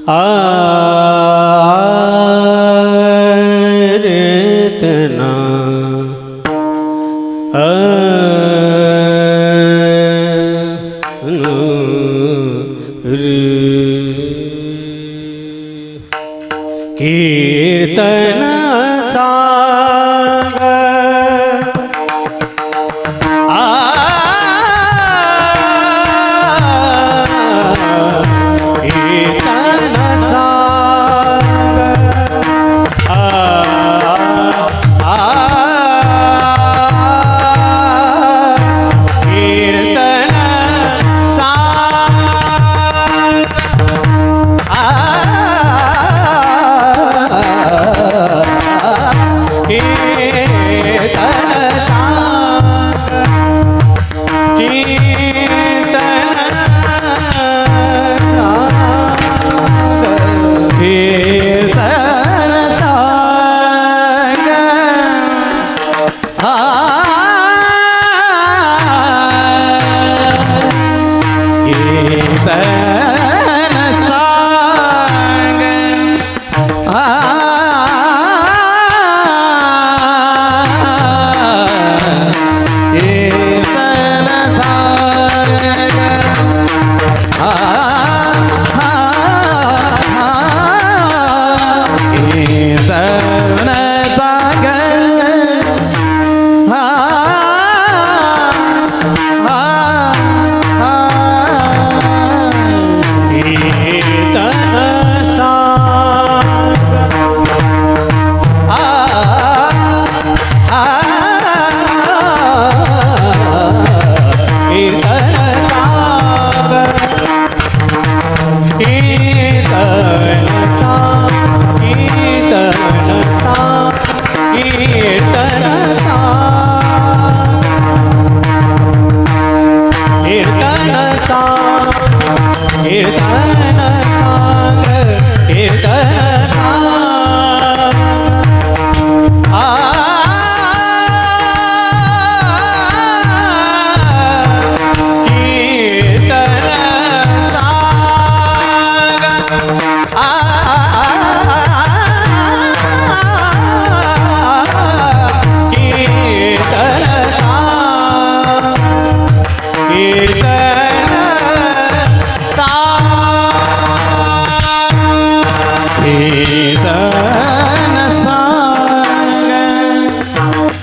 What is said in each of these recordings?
आरतना कीर्तन सांग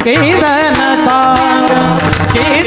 कीर्तन सांग कीर्तन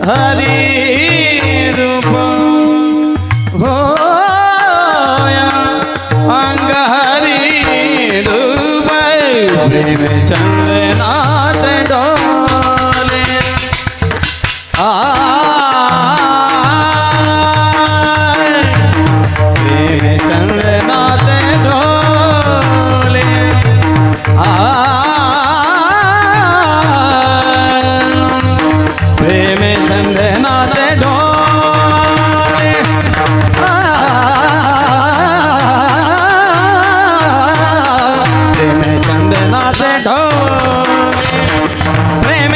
हरी रूप होया अंग हरी रूप प्रेम चंदनाथ डोले प्रेम चंदनाथ डोले प्रेम चंदनाथ डोले प्रेम चंदनाथ डोले प्रेम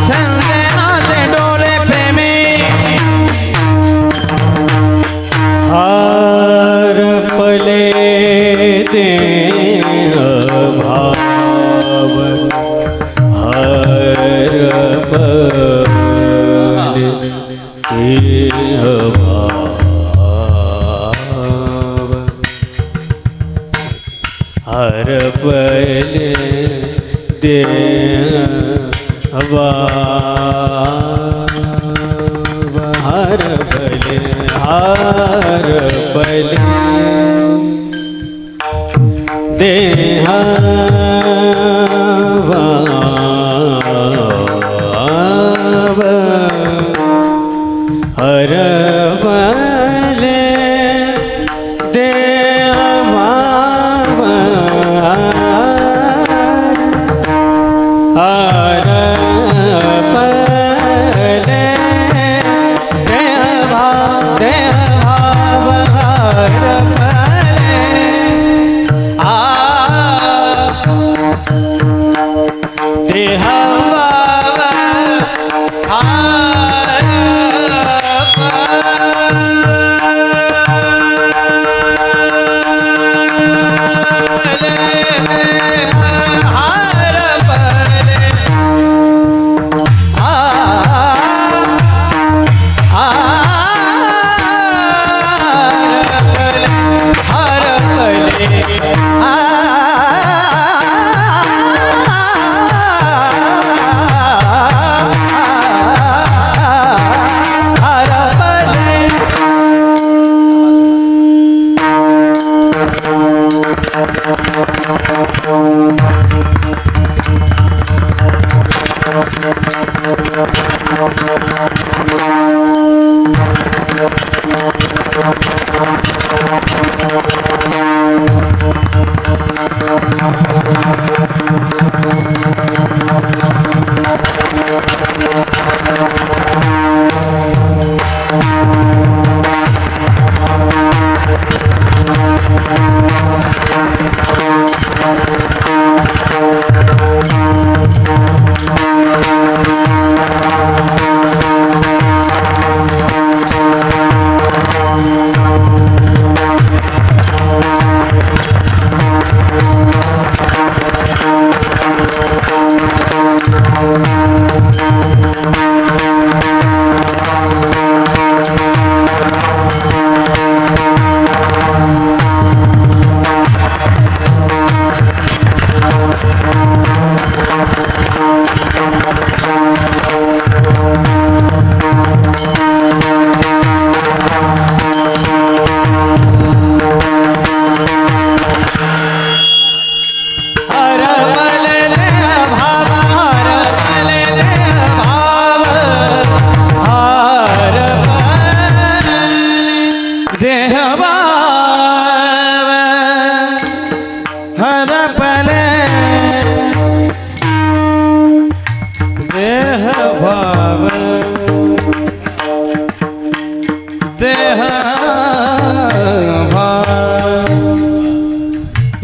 चंदनाथ डोले प्रेम हर पले देह भाव हर पले देह भाव हर पले देह भाव हर पले देह भाव हर पले देह भाव हर पले देह भाव हर पले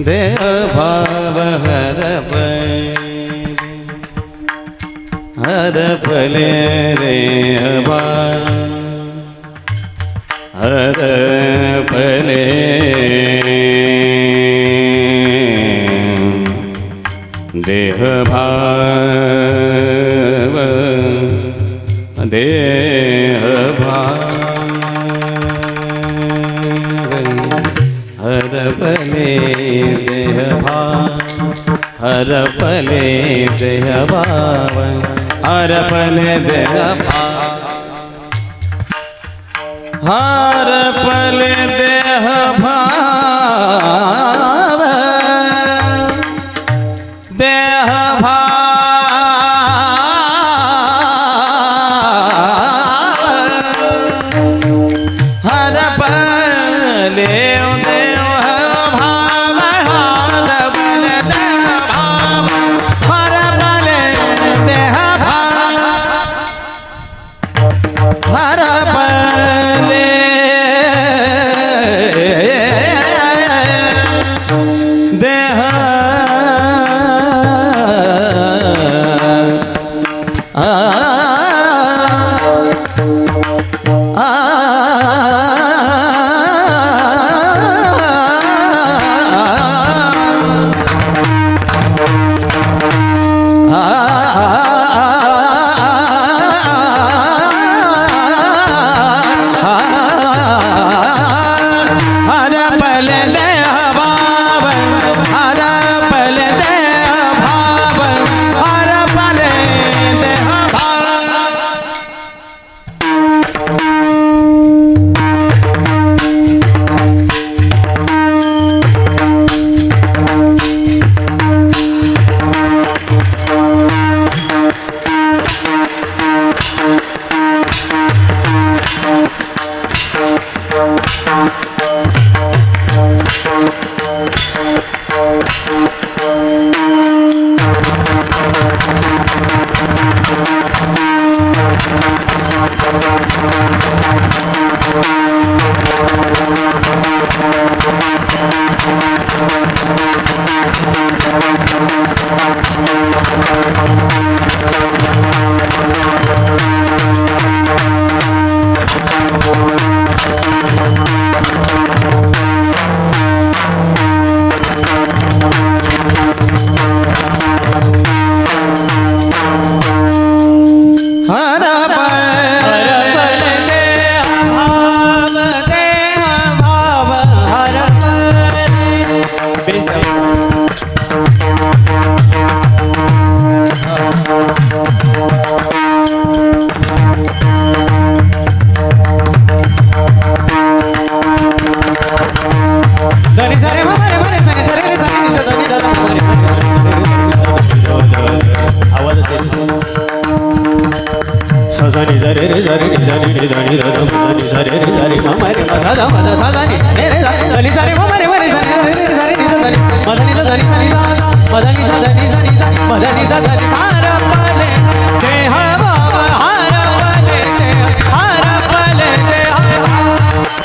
देह भाव हर पले रे हर पले देह भाव देह भाव हर पले देह भाव हर पले देह भाव हर हरपले देह हरपले देह भाव देह हरपले देह भाव हरपले देह भाव हरपले देह भाव हरपले देह हरपले देह भाव हरपले देह भाव हरपले देह भाव सजनी जरे रे जरे रे जरे रे धनी रे धनी जरे रे जरे मम रे मधा धा मधा सजनी रे रे धनी जरे मम रे मरे जरे रे रे जरे रे धनी मधनी सा धनी धनी सा मधनी सा धनी धनी सा मधनी सा धनी हरपले देह भाव हरपले देह हरपले देह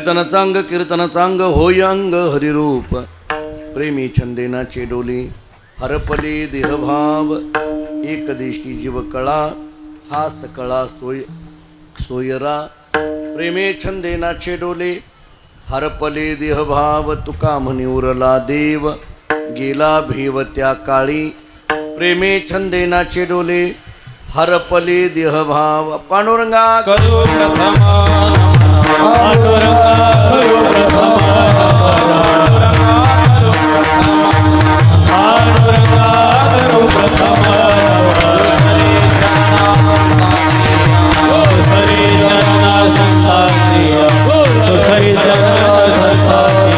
कीर्तन चांग होय अंग हरिरूप प्रेमी छंदेनाचे डोले हरपले देहभाव एक देशी जीव कळा हास्त कळा सोयरा प्रेमे छंदेनाचे डोले हरपले देहभाव तुका म्हणे उरला देव गेला भेव त्या काळी प्रेमे छंदेनाचे डोले हरपले देहभाव पांडुरंगा करू प्रथमा पांडुरंगा करू प्रथमा पांडुरंगा करू प्रथमा सरी जना संसारी सरी जना संसारी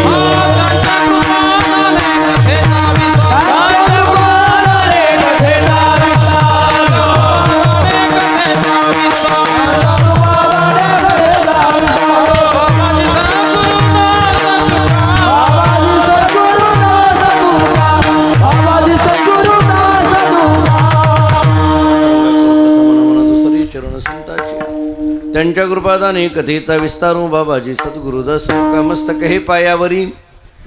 त्यांच्या कृपादाने कथेचा विस्तारू बाबाजी सद्गुरुदास मस्तक हे पायावरी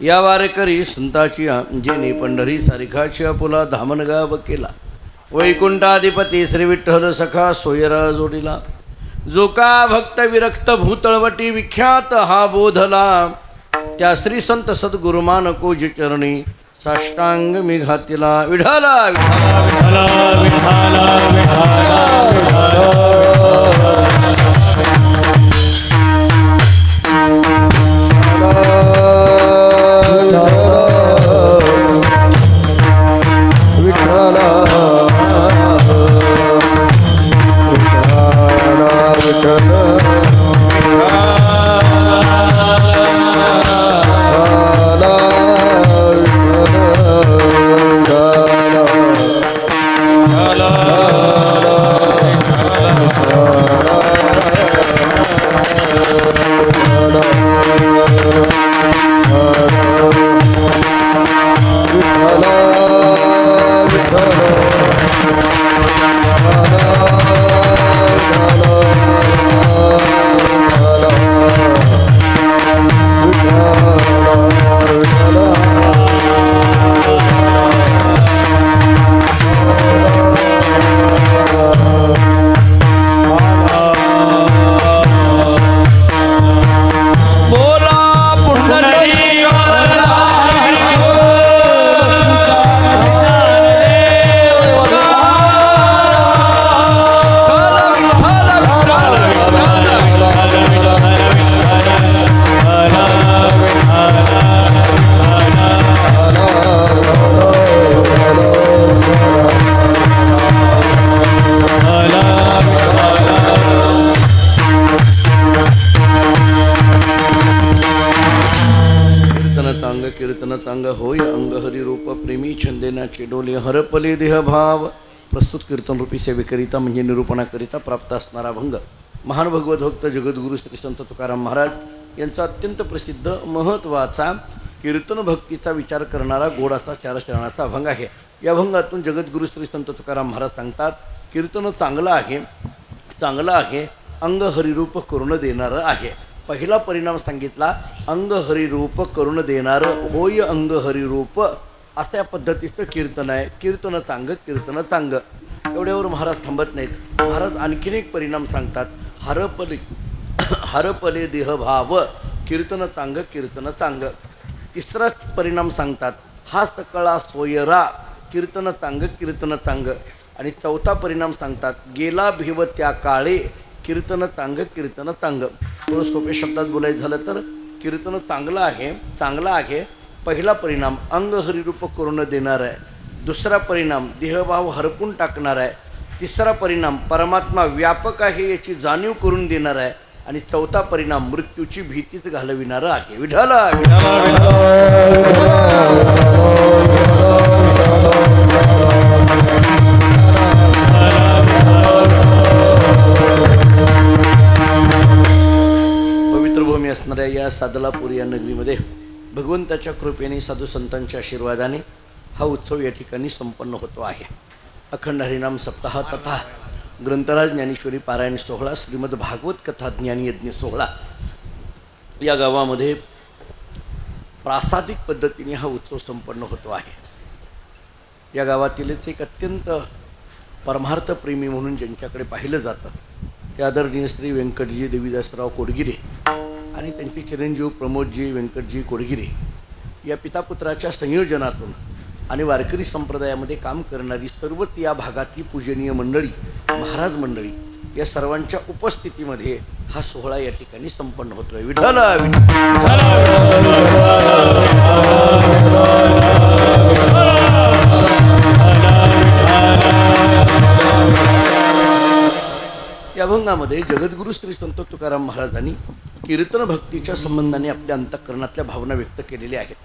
या वारकरी संताची जेने पंढरी सारिखाची आपुला धामणगाव केला वैकुंठाधिपती श्री विठ्ठल सखा सोयरा जोडीला जो का भक्त विरक्त भूतळवटी विख्यात हा बोधला त्या श्री संत सद्गुरुमान कोजी चरणी साष्टांग मी घातीला विढाला विठाला विठाला विठाला कीर्तन चांग होय अंग हरिरूप प्रेमी छंदेनाचे डोले हरपले देहभाव प्रस्तुत कीर्तन रूपी सेवेकरिता म्हणजे निरूपणाकरिता प्राप्त असणारा अभंग महान भगवत भक्त जगद्गुरु श्री संत तुकाराम महाराज यांचा अत्यंत प्रसिद्ध महत्त्वाचा कीर्तन भक्तीचा विचार करणारा गोड असा चार चरणाचा अभंग आहे. या अभंगातून जगद्गुरु श्री संत तुकाराम महाराज सांगतात कीर्तन चांगलं आहे अंग हरिरूप करून देणारं आहे. पहिला परिणाम सांगितला अंग हरिरूप करून देणारं होय अंग हरिरूप अशा या पद्धतीचं कीर्तन आहे. कीर्तन चांग एवढ्यावर महाराज थांबत नाहीत. महाराज आणखीन एक परिणाम सांगतात हरपले देहभाव कीर्तन चांग. तिसरा परिणाम सांगतात हा सकळा सोयरा कीर्तन चांग. आणि चौथा परिणाम सांगतात गेला भिव त्या काळे कीर्तन चांग. थोडं सोपे शब्दात बोलायचं झालं तर कीर्तन चांगलं आहे. पहिला परिणाम अंग हरिरूप करून देणार आहे. दुसरा परिणाम देहभाव हरपून टाकणार आहे. तिसरा परिणाम परमात्मा व्यापक आहे याची जाणीव करून देणार आहे. आणि चौथा परिणाम मृत्यूची भीतीच घालविणारं आहे. विठाला पवित्र भूमी असणाऱ्या या सादलापूर या नगरीमध्ये भगवंताच्या कृपेने साधू संतांच्या आशीर्वादाने हा उत्सव या ठिकाणी संपन्न होतो आहे. अखंड हरिनाम सप्ताह तथा ग्रंथराज ज्ञानेश्वरी पारायण सोहळा, श्रीमद भागवत कथा ज्ञानयज्ञ सोहळा या गावामध्ये प्रासादिक पद्धतीने हा उत्सव संपन्न होतो आहे. या गावातीलच एक अत्यंत परमार्थप्रेमी म्हणून ज्यांच्याकडे पाहिलं जातं ते आदरणीय श्री व्यंकटजी देवीदासराव कोडगिरे आणि त्यांचे चिरंजीव प्रमोदजी व्यंकटजी कोडगिरे या पितापुत्राच्या संयोजनातून आणि वारकरी संप्रदायामध्ये काम करणारी सर्वच या भागातली पूजनीय मंडळी, महाराज मंडळी या सर्वांच्या उपस्थितीमध्ये हा सोहळा या ठिकाणी संपन्न होतोय. विठ्ठल या अभंगामध्ये जगद्गुरु श्री संत तुकाराम महाराजांनी कीर्तन भक्तीच्या संबंधाने आपल्या अंतःकरणातल्या भावना व्यक्त केलेल्या आहेत.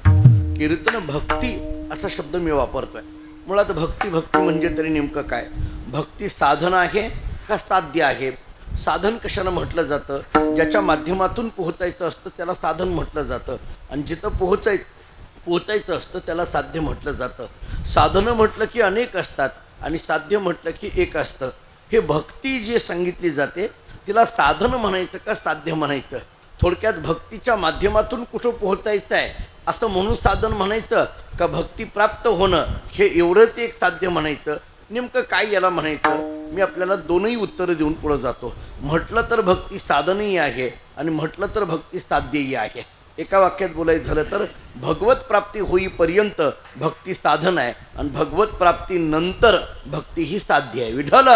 कीर्तन भक्ती असा शब्द मी वापरतोय. मुळात भक्ती म्हणजे तरी नेमकं काय? भक्ती साधन आहे का साध्य आहे? साधन कशानं म्हटलं जातं? ज्याच्या माध्यमातून पोहोचायचं असतं त्याला साधन म्हटलं जातं आणि जिथं पोहोचायचं असतं त्याला साध्य म्हटलं जातं. साधनं म्हटलं की अनेक असतात आणि साध्य म्हटलं की एक असतं. हे भक्ती जी सांगितली जाते तिला साधन म्हणायचं का साध्य म्हणायचं? थोडक्यात भक्तीच्या माध्यमातून कुठं पोहोचायचं आहे असं म्हणून साधन म्हणायचं का भक्ती प्राप्त होणं हे एवढंच एक साध्य म्हणायचं? नेमकं काय याला म्हणायचं? मी आपल्याला दोनही उत्तरं देऊन पुढं जातो. म्हटलं तर भक्ती साधनही आहे आणि म्हटलं तर भक्ती साध्यही आहे. एका वाक्यात बोलायचं झालं तर भगवत प्राप्ती होईपर्यंत भक्ती साधन आहे आणि भगवत प्राप्ती नंतर भक्ती ही साध्य आहे. विठ्ठल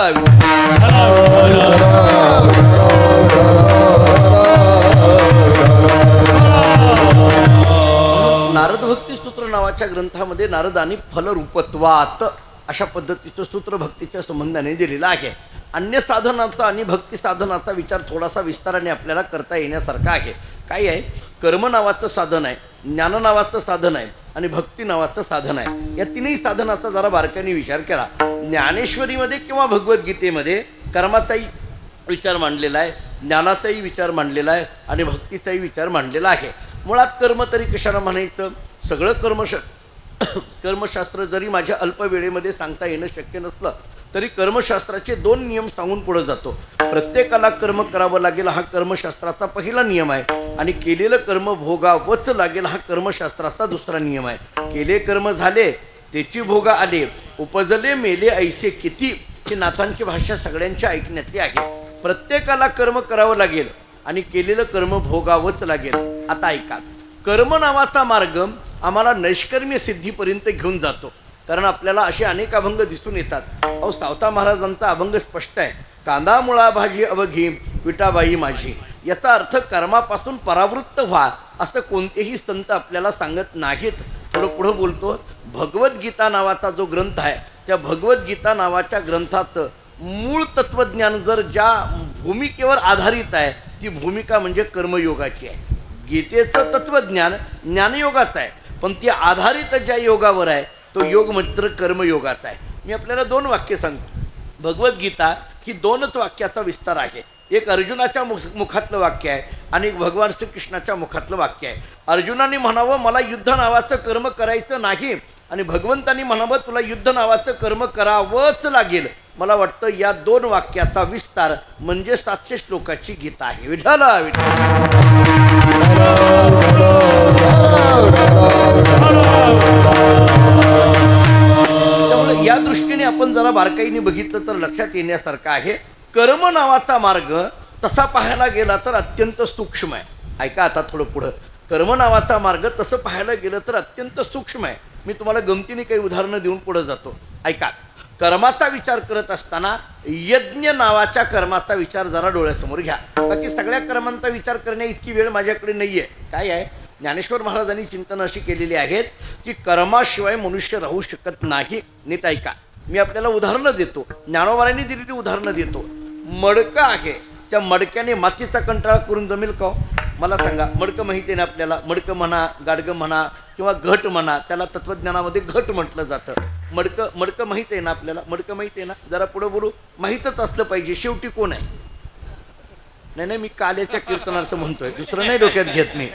नारद भक्ती सूत्र नावाच्या ग्रंथामध्ये नारदांनी फलरूपत्वात अशा पद्धतीचं सूत्र भक्तीच्या संबंधाने दिलेलं आहे. अन्य साधनाचा आणि भक्ती साधनाचा विचार थोडासा विस्ताराने आपल्याला करता येण्यासारखा आहे. काय आहे? कर्म नावाचं साधन आहे, ज्ञान नावाचं साधन आहे आणि भक्ती नावाचं साधन आहे. या तीनही साधनाचा जरा बारकाईने विचार केला. ज्ञानेश्वरीमध्ये किंवा भगवद्गीतेमध्ये कर्माचाही विचार मांडलेला आहे, ज्ञानाचाही विचार मांडलेला आहे आणि भक्तीचाही विचार मांडलेला आहे. मुळात कर्म तरी कशाला म्हणायचं? सगळं कर्मशास्त्र जरी माझ्या अल्प वेळेमध्ये सांगता येणं शक्य नसलं तरी कर्मशास्त्राचे 2 नियम सांगून पुढे जातो. प्रत्येकाला कर्म करावं लागेल हा कर्मशास्त्राचा पहिला नियम आहे आणि केलेलं कर्म भोगावंच लागेल हा कर्मशास्त्राचा दुसरा नियम आहे. केले कर्म झाले त्याची भोगा आले, उपजले मेले ऐसे किती, ही नाथांची भाषा सगळ्यांच्या ऐकण्यातली आहे. प्रत्येकाला कर्म करावं लागेल आणि केलेलं कर्म भोगावंच लागेल. आता ऐका, कर्म नावाचा मार्ग आम्हाला नैष्कर्म्य सिद्धीपर्यंत घेऊन जातो. कारण आपल्याला असे अनेक अभंग दिसून येतात. अहो, सावता महाराजांचा अभंग स्पष्ट आहे. कांदा मुळा भाजी अवघी विटाबाई माझी. याचा अर्थ कर्मापासून परावृत्त व्हा असं कोणतेही संत आपल्याला सांगत नाहीत. थोडं पुढं बोलतो, भगवद्गीता नावाचा जो ग्रंथ आहे त्या भगवद्गीता नावाच्या ग्रंथाचं मूळ तत्वज्ञान जर ज्या भूमिकेवर आधारित आहे ती भूमिका म्हणजे कर्मयोगाची आहे. गीतेचं तत्वज्ञान ज्ञानयोगाचं आहे पण ती आधारित ज्या योगावर आहे तो योग मात्र कर्मयोगाचा आहे. मी आपल्याला 2 वाक्य सांगतो. भगवद्गीता ही 2च वाक्याचा विस्तार आहे. एक अर्जुनाच्या मुखातलं वाक्य आहे आणि एक भगवान श्रीकृष्णाच्या मुखातलं वाक्य आहे. अर्जुनाने म्हणावं मला युद्ध नावाचं कर्म करायचं नाही आणि भगवंतांनी म्हणावं तुला युद्ध नावाचं कर्म करावंच लागेल. मला वाटतं या 2 वाक्याचा विस्तार म्हणजे 700 श्लोकाची गीता आहे. विठ्ठल त्यामुळे या दृष्टीने आपण जरा बारकाईने बघितलं तर लक्षात येण्यासारखं आहे. कर्म नावाचा मार्ग तसा पाहायला गेला तर अत्यंत सूक्ष्म आहे. ऐका आता थोडं पुढं. कर्म नावाचा मार्ग तसं पाहायला गेलं तर अत्यंत सूक्ष्म आहे. मी तुम्हाला गमतीने काही उदाहरणं देऊन पुढे जातो. ऐका, कर्माचा विचार करत असताना यज्ञ नावाच्या कर्माचा विचार जरा डोळ्यासमोर घ्या. बाकी सगळ्या कर्मांचा विचार करण्या इतकी वेळ माझ्याकडे नाही आहे. काय आहे, ज्ञानेश्वर महाराजांनी चिंतन अशी केलेली आहेत की कर्माशिवाय मनुष्य राहू शकत नाही. नीट ऐका, मी आपल्याला उदाहरणं देतो, ज्ञानोबारांनी दिलेली उदाहरणं देतो. मडकं आहे, त्या मडक्याने मातीचा कंटाळा करून जमेल का? मला सांगा. मडकं माहिती आहे ना आपल्याला? मडकं म्हणा, गाडगं म्हणा किंवा घट म्हणा, त्याला तत्वज्ञानामध्ये घट म्हटलं जातं. मडकं माहीत आहे ना आपल्याला? मडकं माहिती आहे ना? जरा पुढं बोलू. माहीतच असलं पाहिजे. शेवटी कोण आहे? नाही, मी काल्याच्या कीर्तनार्थ म्हणतोय, दुसरं नाही डोक्यात घेत मी.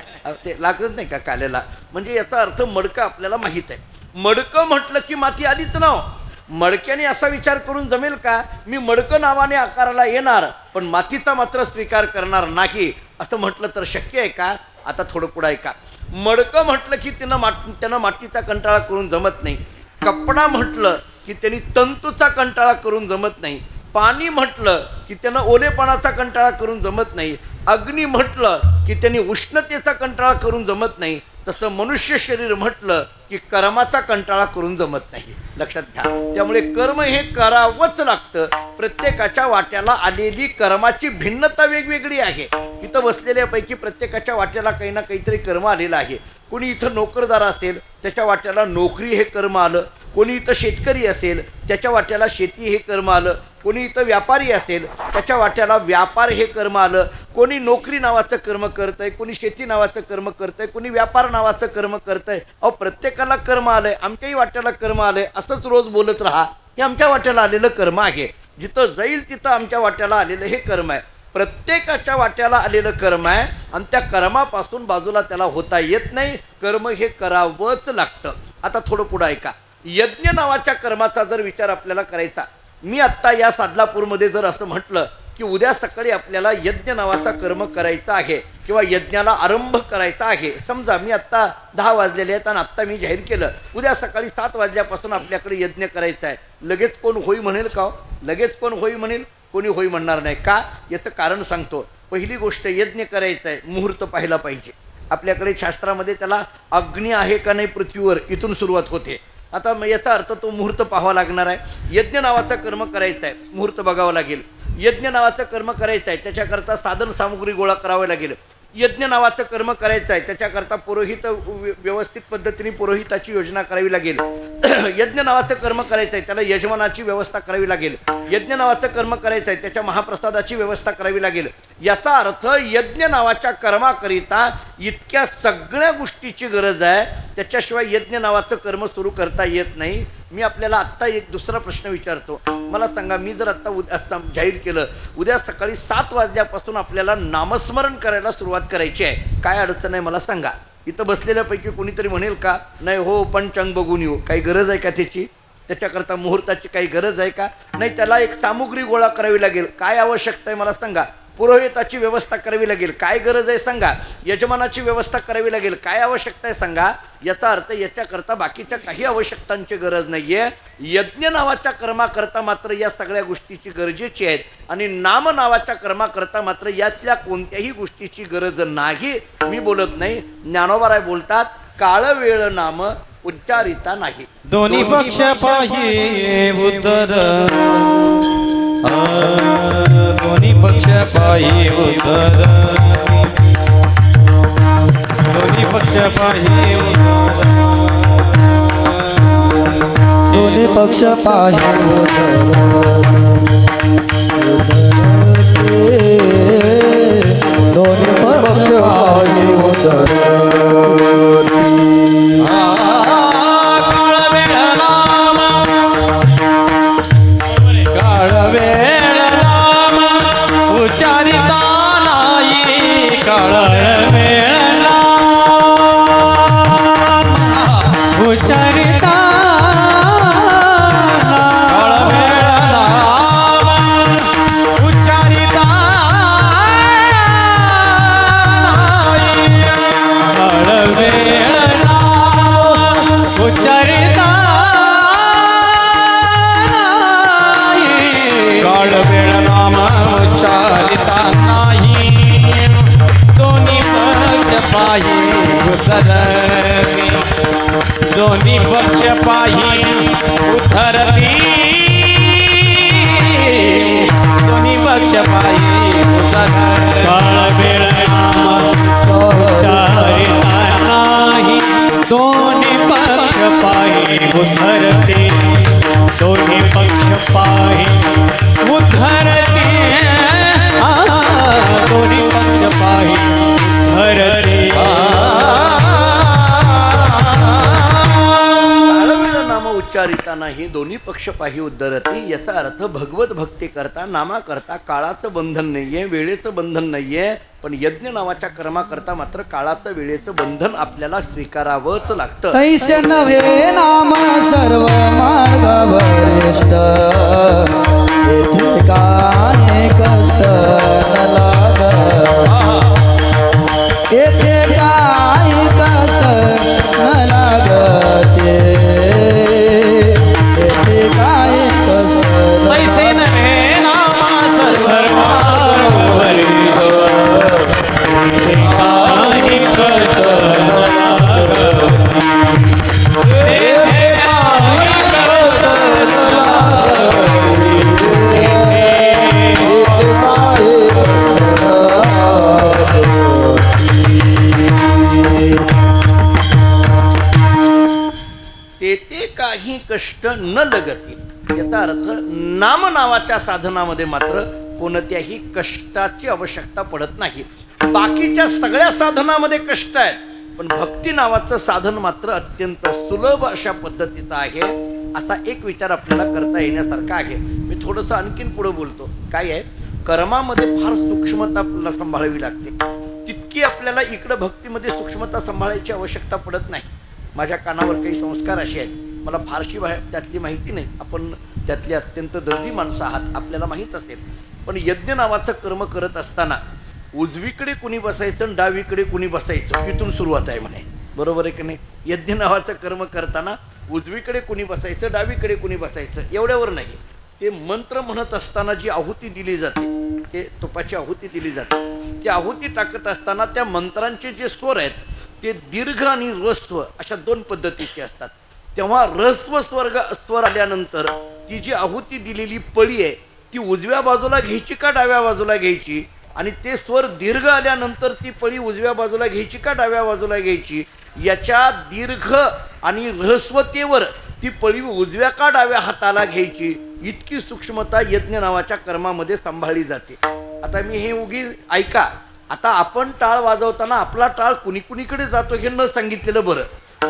ते लागत नाही का काल्याला? म्हणजे याचा अर्थ मडकं आपल्याला माहीत आहे. मडकं म्हटलं की माती आधीच नाव. मडक्याने असा विचार करून जमेल का मी मडकं नावाने आकाराला येणार पण मातीचा मात्र स्वीकार करणार नाही असं म्हटलं तर शक्य आहे का? आता थोडं पुढं ऐका. मडकं म्हटलं की त्यांना मातीचा कंटाळा करून जमत नाही. कपडा म्हटलं की त्यांनी तंतूचा कंटाळा करून जमत नाही. पाणी म्हटलं की त्यांना ओलेपणाचा कंटाळा करून जमत नाही. अग्नी म्हटलं की त्यांनी उष्णतेचा कंटाळा करून जमत नाही. तसं मनुष्य शरीर म्हटलं की कर्माचा कंटाळा करून जमत नाही. लक्षात घ्या. त्यामुळे कर्म हे करावंच लागतं. प्रत्येकाच्या वाट्याला आलेली कर्माची भिन्नता वेगवेगळी आहे. इथं बसलेल्यापैकी प्रत्येकाच्या वाट्याला काही ना काहीतरी कर्म आलेलं आहे. कोणी इथं नोकरदार असेल त्याच्या वाट्याला नोकरी हे कर्म आलं. कोणी इथं शेतकरी असेल त्याच्या वाट्याला शेती हे कर्म आलं. कोणी इथं व्यापारी असेल त्याच्या वाट्याला व्यापार हे कर्म आलं. कोणी नोकरी नावाचं कर्म करतंय, कोणी शेती नावाचं कर्म करतंय, कोणी व्यापार नावाचं कर्म करतंय. अहो प्रत्येकाला कर्म आलंय. आमच्याही वाट्याला कर्म आलंय असंच रोज बोलत राहा. हे आमच्या वाट्याला आलेलं कर्म आहे. जिथं जाईल तिथं आमच्या वाट्याला आलेलं हे कर्म आहे. प्रत्येकाच्या वाट्याला आलेलं कर्म आहे आणि त्या कर्मापासून बाजूला त्याला होता येत नाही. कर्म हे करावंच लागतं. आता थोडं पुढं ऐका. यज्ञ नावाच्या कर्माचा जर विचार आपल्याला करायचा, मी आत्ता या सादलापूरमध्ये जर असं म्हटलं की उद्या सकाळी आपल्याला यज्ञ नावाचा कर्म करायचा आहे किंवा यज्ञाला आरंभ करायचा आहे. समजा मी आत्ता 10 वाजलेले आहेत आणि आत्ता मी जाहीर केलं उद्या सकाळी 7 वाजल्यापासून आपल्याकडे यज्ञ करायचा आहे. लगेच कोण होई म्हणेल का? लगेच कोण होई म्हणेल? कोणी होई म्हणणार नाही. का? याचं कारण सांगतो. पहिली गोष्ट, यज्ञ करायचा आहे, मुहूर्त पाहायला पाहिजे. आपल्याकडे शास्त्रामध्ये त्याला अग्नी आहे का नाही पृथ्वीवर इथून सुरुवात होते. आता याचा अर्थ तो मुहूर्त पाहावा लागणार आहे. यज्ञ नावाचा कर्म करायचा आहे, मुहूर्त बघावं लागेल. यज्ञ नावाचं कर्म करायचं आहे त्याच्याकरता साधन सामुग्री गोळा करावी लागेल. यज्ञ नावाचं कर्म करायचं आहे त्याच्याकरता पुरोहित व्यवस्थित पद्धतीने पुरोहिताची योजना करावी लागेल. यज्ञ नावाचं कर्म करायचं आहे त्याला यजमानाची व्यवस्था करावी लागेल. यज्ञ नावाचं कर्म करायचं आहे त्याच्या महाप्रसादाची व्यवस्था करावी लागेल. याचा अर्थ यज्ञ नावाच्या कर्माकरिता इतक्या सगळ्या गोष्टीची गरज आहे. त्याच्याशिवाय यज्ञ नावाचं कर्म सुरू करता येत नाही. मी आपल्याला आत्ता एक दुसरा प्रश्न विचारतो. मला सांगा, मी जर आत्ता जाहीर केलं उद्या सकाळी 7 वाजल्यापासून आपल्याला नामस्मरण करायला सुरुवात करायची आहे, काय अडचण आहे मला सांगा? इथं बसलेल्यापैकी कोणीतरी म्हणेल का नाही हो पंचांग बघून येऊ? काही गरज आहे का त्याची? त्याच्याकरता मुहूर्ताची काही गरज आहे का? नाही. त्याला एक सामुग्री गोळा करावी लागेल. काय आवश्यकता आहे मला सांगा? पुरोहिताची व्यवस्था करावी लागेल. काय गरज आहे सांगा? यजमानाची व्यवस्था करावी लागेल. काय आवश्यकता आहे सांगा? याचा अर्थ याच्याकरता बाकीच्या काही आवश्यकतांची गरज नाही आहे. यज्ञ नावाच्या कर्माकरता मात्र या सगळ्या गोष्टीची गरजेची आहेत आणि नाम नावाच्या कर्माकरता मात्र यातल्या कोणत्याही गोष्टीची गरज नाही. मी बोलत नाही, ज्ञानोबाराय बोलतात, काळ वेळ नाम उच्चारिता नाही. दोन्ही पक्ष पाही उत्तर, दोन्ही पक्ष पाही उत्तर, दोन्ही पक्ष पाही उत्तर, दोन्ही पक्ष पाहे दोन्ही पक्ष पाहे उच्चारिता नाही. काळ वेळ उच्चारिता उच्चारिता उच्चारिता काळ वेळ नाम उच्चारिता नाही. दोन्ही पक्ष पाही उतरती, दोन्ही पक्ष पाही उतरती, दोन्ही पक्ष पाही उतरती. काळ वेळ उच्चारिता नाही. दोन्ही पक्ष पाही उतरती, दोन्ही पक्ष पाही उद्धरते, दोन्ही पक्ष पाही उद्धरते. नाम उच्चारिता नाही, दोन्ही पक्ष पाही उद्धरती. याचा अर्थ भगवत भक्ती करता नामाकरता काळाचं बंधन नाहीये, वेळेचं बंधन नाहीये. पण यज्ञ नावाच्या कर्माकरता मात्र काळाचं वेळेचं बंधन आपल्याला स्वीकारावंच लागतं. तैसे नव्हे नाम सर्व मार्ग वरिष्ठ, येथे काय कष्ट न लाग, येथे कष्ट न लगती. याचा अर्थ नाम नावाच्या साधनामध्ये मात्र कोणत्याही कष्टाची आवश्यकता पडत नाही. बाकीच्या सगळ्या साधनामध्ये कष्ट आहेत, पण भक्ती नावाचं साधन मात्र अत्यंत सुलभ अशा पद्धतीचं आहे. असा एक विचार आपल्याला करता येण्यासारखा आहे. मी थोडंसं आणखीन पुढे बोलतो. काय आहे, कर्मामध्ये फार सूक्ष्मता आपल्याला सांभाळावी लागते. तितकी आपल्याला इकडं भक्तीमध्ये सूक्ष्मता सांभाळायची आवश्यकता पडत नाही. माझ्या कानावर काही संस्कार असे आहेत, मला फारशी त्यातली माहिती नाही. आपण त्यातली अत्यंत दर्दी माणसं आहात, आपल्याला माहीत असेल. पण यज्ञ नावाचं कर्म करत असताना उजवीकडे कुणी बसायचं आणि डावीकडे कुणी बसायचं, इथून सुरुवात आहे म्हणे. बरोबर आहे की नाही? यज्ञ नावाचं कर्म करताना उजवीकडे कुणी बसायचं, डावीकडे कुणी बसायचं, एवढ्यावर नाही. ते मंत्र म्हणत असताना जी आहुती दिली जाते, ते तुपाची आहुती दिली जाते, ती आहुती टाकत असताना त्या मंत्रांचे जे स्वर आहेत ते दीर्घ आणि ऱ्हस्व अशा दोन पद्धतीचे असतात. तेव्हा ऱ्हस्व स्वर आल्यानंतर ती जी आहुती दिलेली पळी आहे ती उजव्या बाजूला घ्यायची का डाव्या बाजूला घ्यायची, आणि ते स्वर दीर्घ आल्यानंतर ती पळी उजव्या बाजूला घ्यायची का डाव्या बाजूला घ्यायची, याच्या दीर्घ आणि ऱ्हस्वतेवर ती पळी उजव्या का डाव्या हाताला घ्यायची, इतकी सूक्ष्मता यज्ञ नावाच्या कर्मामध्ये सांभाळली जाते. आता मी हे उगी ऐका. आता आपण टाळ वाजवताना आपला टाळ कुणीकडे जातो हे न सांगितलेलं बरं.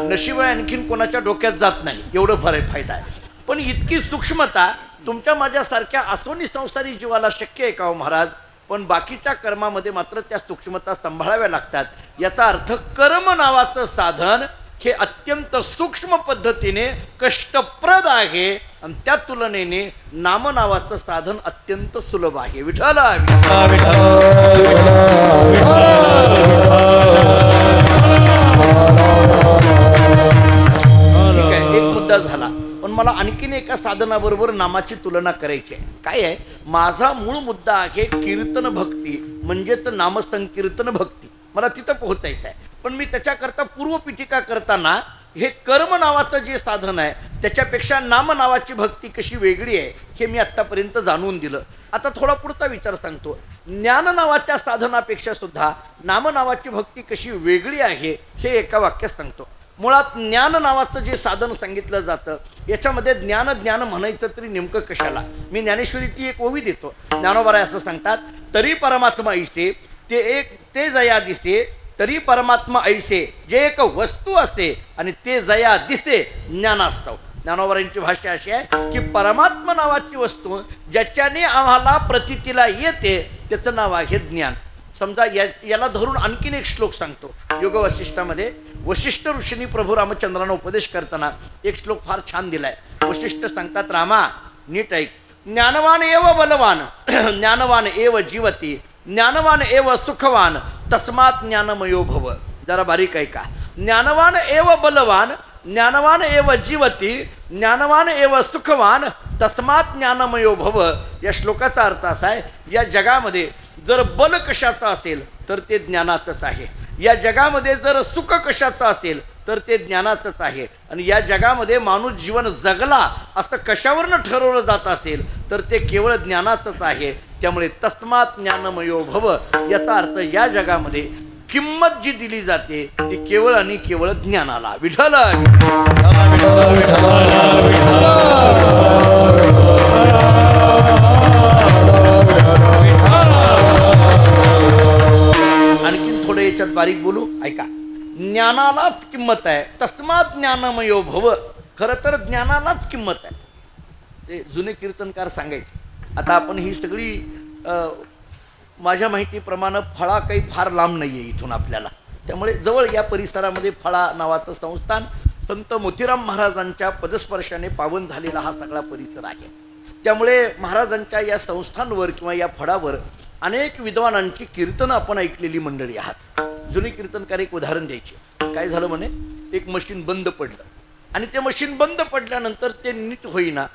नशिबाय आणखीन कोणाच्या डोक्यात जात नाही, एवढं फायदा आहे. पण इतकी सूक्ष्मता तुमच्या माझ्यासारख्या आसोनी संसारी जीवाला शक्य आहे का हो महाराज? पण बाकीच्या कर्मामध्ये मात्र त्या सूक्ष्मता सांभाळाव्या लागतात. याचा अर्थ कर्म नावाचं साधन हे अत्यंत सूक्ष्म पद्धतीने कष्टप्रद आहे, आणि त्या तुलनेने नाम नावाचं साधन अत्यंत सुलभ आहे. विठ्ठल ठीक आहे, एक मुद्दा झाला. पण मला आणखीन एका साधनाबरोबर नामाची तुलना करायची आहे. काय आहे, माझा मूळ मुद्दा आहे कीर्तन भक्ती, म्हणजेच नामसंकीर्तन भक्ती. मला तिथं पोहोचायचं आहे. पण मी त्याच्याकरता पूर्वपीठिका करताना हे कर्म नावाचं जे साधन आहे त्याच्यापेक्षा नाम नावाची भक्ती कशी वेगळी आहे हे मी आत्तापर्यंत जाणून दिलं. आता थोडा पुढचा विचार सांगतो. ज्ञान नावाच्या साधनापेक्षा सुद्धा नाम नावाची भक्ती कशी वेगळी आहे हे एका वाक्यात सांगतो. मुळात ज्ञान नावाचं जे साधन सांगितलं जातं याच्यामध्ये ज्ञान म्हणायचं तरी नेमकं कशाला? मी ज्ञानेश्वरी ती एक ओवी देतो. ज्ञानोबा असं सांगतात, तरी परमात्मा ऐसे ते जया दिसे, तरी परमात्मा ऐसे जे एक वस्तू असते आणि ते जया दिसे ज्ञानास्तव. ज्ञानोबांची भाषा अशी आहे की परमात्मा नावाची वस्तू ज्याच्याने आम्हाला प्रतीतीला येते त्याचं नाव आहे ज्ञान. समजा याला धरून आणखीन एक श्लोक सांगतो. योग वशिष्ठामध्ये वशिष्ठ ऋषींनी प्रभू रामचंद्रांना उपदेश करताना एक श्लोक फार छान दिलाय. वशिष्ठ सांगतात, रामा नीट ऐक, ज्ञानवान एव बलवान, ज्ञानवान एव जीवती, ज्ञानवान एव सुखवान, तस्मात ज्ञानमयो भव. जरा बारीक ऐका. ज्ञानवान एव बलवान, ज्ञानवान एव जीवती, ज्ञानवान एव सुखवान, तस्मात ज्ञानमयो भव. या श्लोकाचा अर्थ असा आहे, या जगामध्ये जर बल कशाचं असेल तर ते ज्ञानाचंच आहे. या जगामध्ये जर सुख कशाचं असेल तर ते ज्ञानाचंच आहे. आणि या जगामध्ये माणूस जीवन जगला असं कशावरनं ठरवलं जात असेल तर ते केवळ ज्ञानाचंच आहे. त्यामुळे तस्मात ज्ञानमयो भव याचा अर्थ या जगामध्ये किंमत जी दिली जाते ती केवळ आणि केवळ ज्ञानाला. विठ्ठल आणखीन थोडं याच्यात बारीक बोलू, ऐका. ज्ञानालाच किंमत आहे, तस्मात ज्ञानमयो भव. खरं तर ज्ञानालाच किंमत आहे, ते जुने कीर्तनकार सांगायचे. आता आपण ही सगळी माझ्या माहितीप्रमाणे फळा काही फार लांब नाही आहे इथून आपल्याला. त्यामुळे जवळ या परिसरामध्ये फळा नावाचं संस्थान संत मोतीराम महाराजांच्या पदस्पर्शाने पावन झालेला हा सगळा परिसर आहे. त्यामुळे महाराजांच्या या संस्थांवर किंवा या फळावर अनेक विद्वानांची कीर्तनं आपण ऐकलेली मंडळी आहात. जुनी कीर्तनकार एक उदाहरण द्यायचे. काय झालं म्हणे, एक मशीन बंद पडलं आणि ते मशीन बंद पडल्यानंतर ते नीट होईना.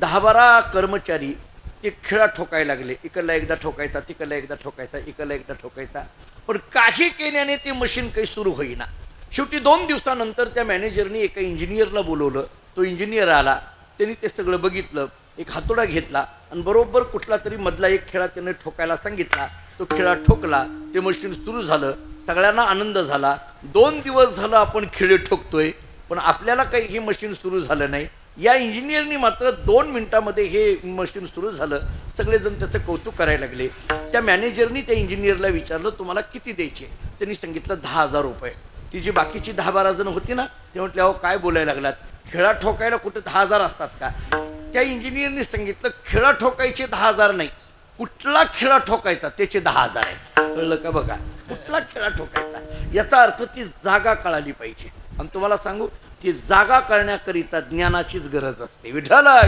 10-12 कर्मचारी ते खिळा ठोकायला लागले. इकडला एकदा ठोकायचा, तिकडला एकदा ठोकायचा, इकडला एकदा ठोकायचा, पण काही केल्याने ते मशीन काही सुरू होईना. शेवटी 2 दिवसानंतर त्या मॅनेजरनी एका इंजिनियरला बोलवलं. तो इंजिनियर आला, त्यांनी ते सगळं बघितलं, एक हातोडा घेतला आणि बरोबर कुठला तरी मधला एक खिळा त्याने ठोकायला सांगितला. तो खिळा ठोकला, ते मशीन सुरू झालं. सगळ्यांना आनंद झाला. 2 दिवस झालं आपण खिळे ठोकतोय पण आपल्याला काही हे मशीन सुरू झालं नाही. या इंजिनियरनी मात्र 2 मिनिटामध्ये हे मशीन सुरू झालं. सगळेजण त्याचं कौतुक करायला लागले. त्या मॅनेजरनी त्या इंजिनियरला विचारलं तुम्हाला किती द्यायचे. त्यांनी सांगितलं 10,000 रुपये. ती जी बाकीची 10-12 जण होती ना ते म्हटले अहो काय बोलायला लागलात, खेळा ठोकायला कुठे 10,000 असतात का. त्या इंजिनियरनी सांगितलं खेळा ठोकायचे 10,000 नाही, कुठला खेळा ठोकायचा त्याचे 10,000 आहे. कळलं का बघा, कुठला खेळा ठोकायचा याचा अर्थ ती जागा कळाली पाहिजे. आणि तुम्हाला सांगू ती जागा कळण्याकरिता ज्ञानाचीच गरज असते. विठ्ठला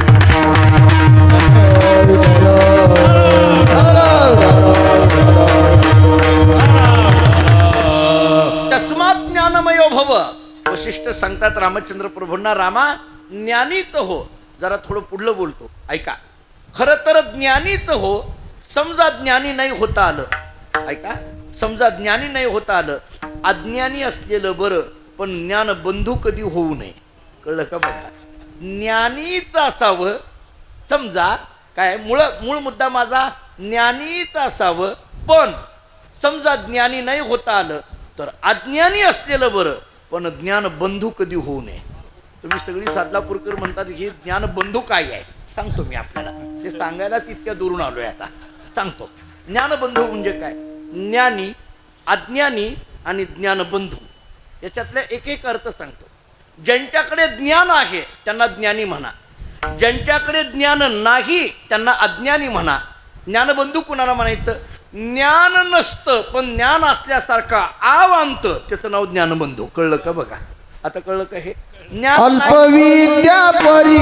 तस्मात ज्ञानमयो भव. वशिष्ठ सांगतात रामचंद्र प्रभूंना रामा ज्ञानीच हो. जरा थोडं पुढलं बोलतो ऐका. खरं तर ज्ञानीच हो. समजा ज्ञानी नाही होता आलं, ऐका, समजा ज्ञानी नाही होता आलं, अज्ञानी असलेलं बरं, पण ज्ञान बंधू कधी होऊ नये. कळलं का बघा, ज्ञानीच असावं. समजा काय मूळ मुद्दा माझा ज्ञानीच असावं, पण समजा ज्ञानी नाही होता आलं तर अज्ञानी असलेलं बरं, पण ज्ञान बंधू कधी होऊ नये. तुम्ही सगळी सादलापूरकर म्हणतात हे ज्ञान बंधू काय आहे, सांगतो मी आपल्याला. ते सांगायलाच इतक्या दुरून आलोय आता, सांगतो. ज्ञानबंधू म्हणजे काय, ज्ञानी, अज्ञानी आणि ज्ञानबंधू याच्यातले एक एक अर्थ सांगतो. ज्यांच्याकडे ज्ञान आहे त्यांना ज्ञानी म्हणा, ज्यांच्याकडे ज्ञान नाही त्यांना अज्ञानी म्हणा. ज्ञानबंधू कुणाला म्हणायचं, ज्ञान नसतं पण ज्ञान असल्यासारखा आवांत त्याचं नाव ज्ञानबंधू. कळलं का बघा, आता कळलं का हे ज्ञान. अल्पविद्या परी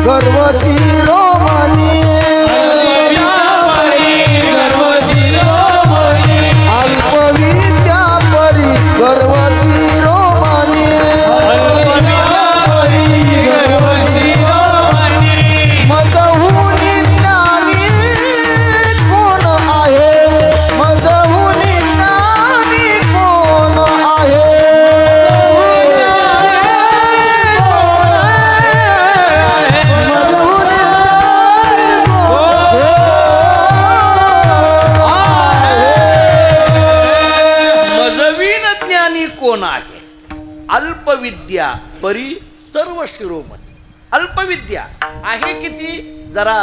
गर्व शिरोमणी, अल्पविद्या परी गर्व शिरोमणी, मजहूनी ज्ञानी कोण आहे, मजहूनी ज्ञानी कोण आहे. मजवीन ज्ञानी कोण आहे, अल्पविद्या परी सर्व शिरोमणी. अल्पविद्या आहे किती, जरा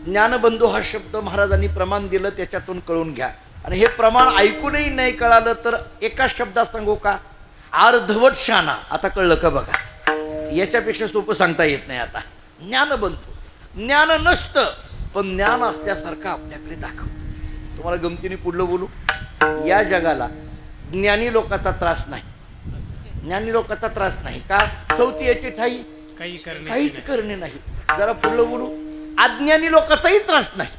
ज्ञानबंधू हा शब्द महाराजांनी प्रमाण दिलं त्याच्यातून कळून घ्या. आणि हे प्रमाण ऐकूनही नाही कळालं तर एका शब्दात सांगू का, अर्धवट शाना. आता कळलं का बघा, याच्यापेक्षा सोपं सांगता येत नाही. आता ज्ञानबंधू ज्ञान नसतं पण ज्ञान असल्यासारखं आपल्याकडे दाखवतो. तुम्हाला गमतीने पुढलं बोलू, या जगाला ज्ञानी लोकांचा त्रास नाही, ज्ञानी लोकांचा त्रास नाही का, चौथी याची ठाई काहीच करणे नाही. जरा पुढलं बोलू, अज्ञानी लोकांचाही त्रास नाही,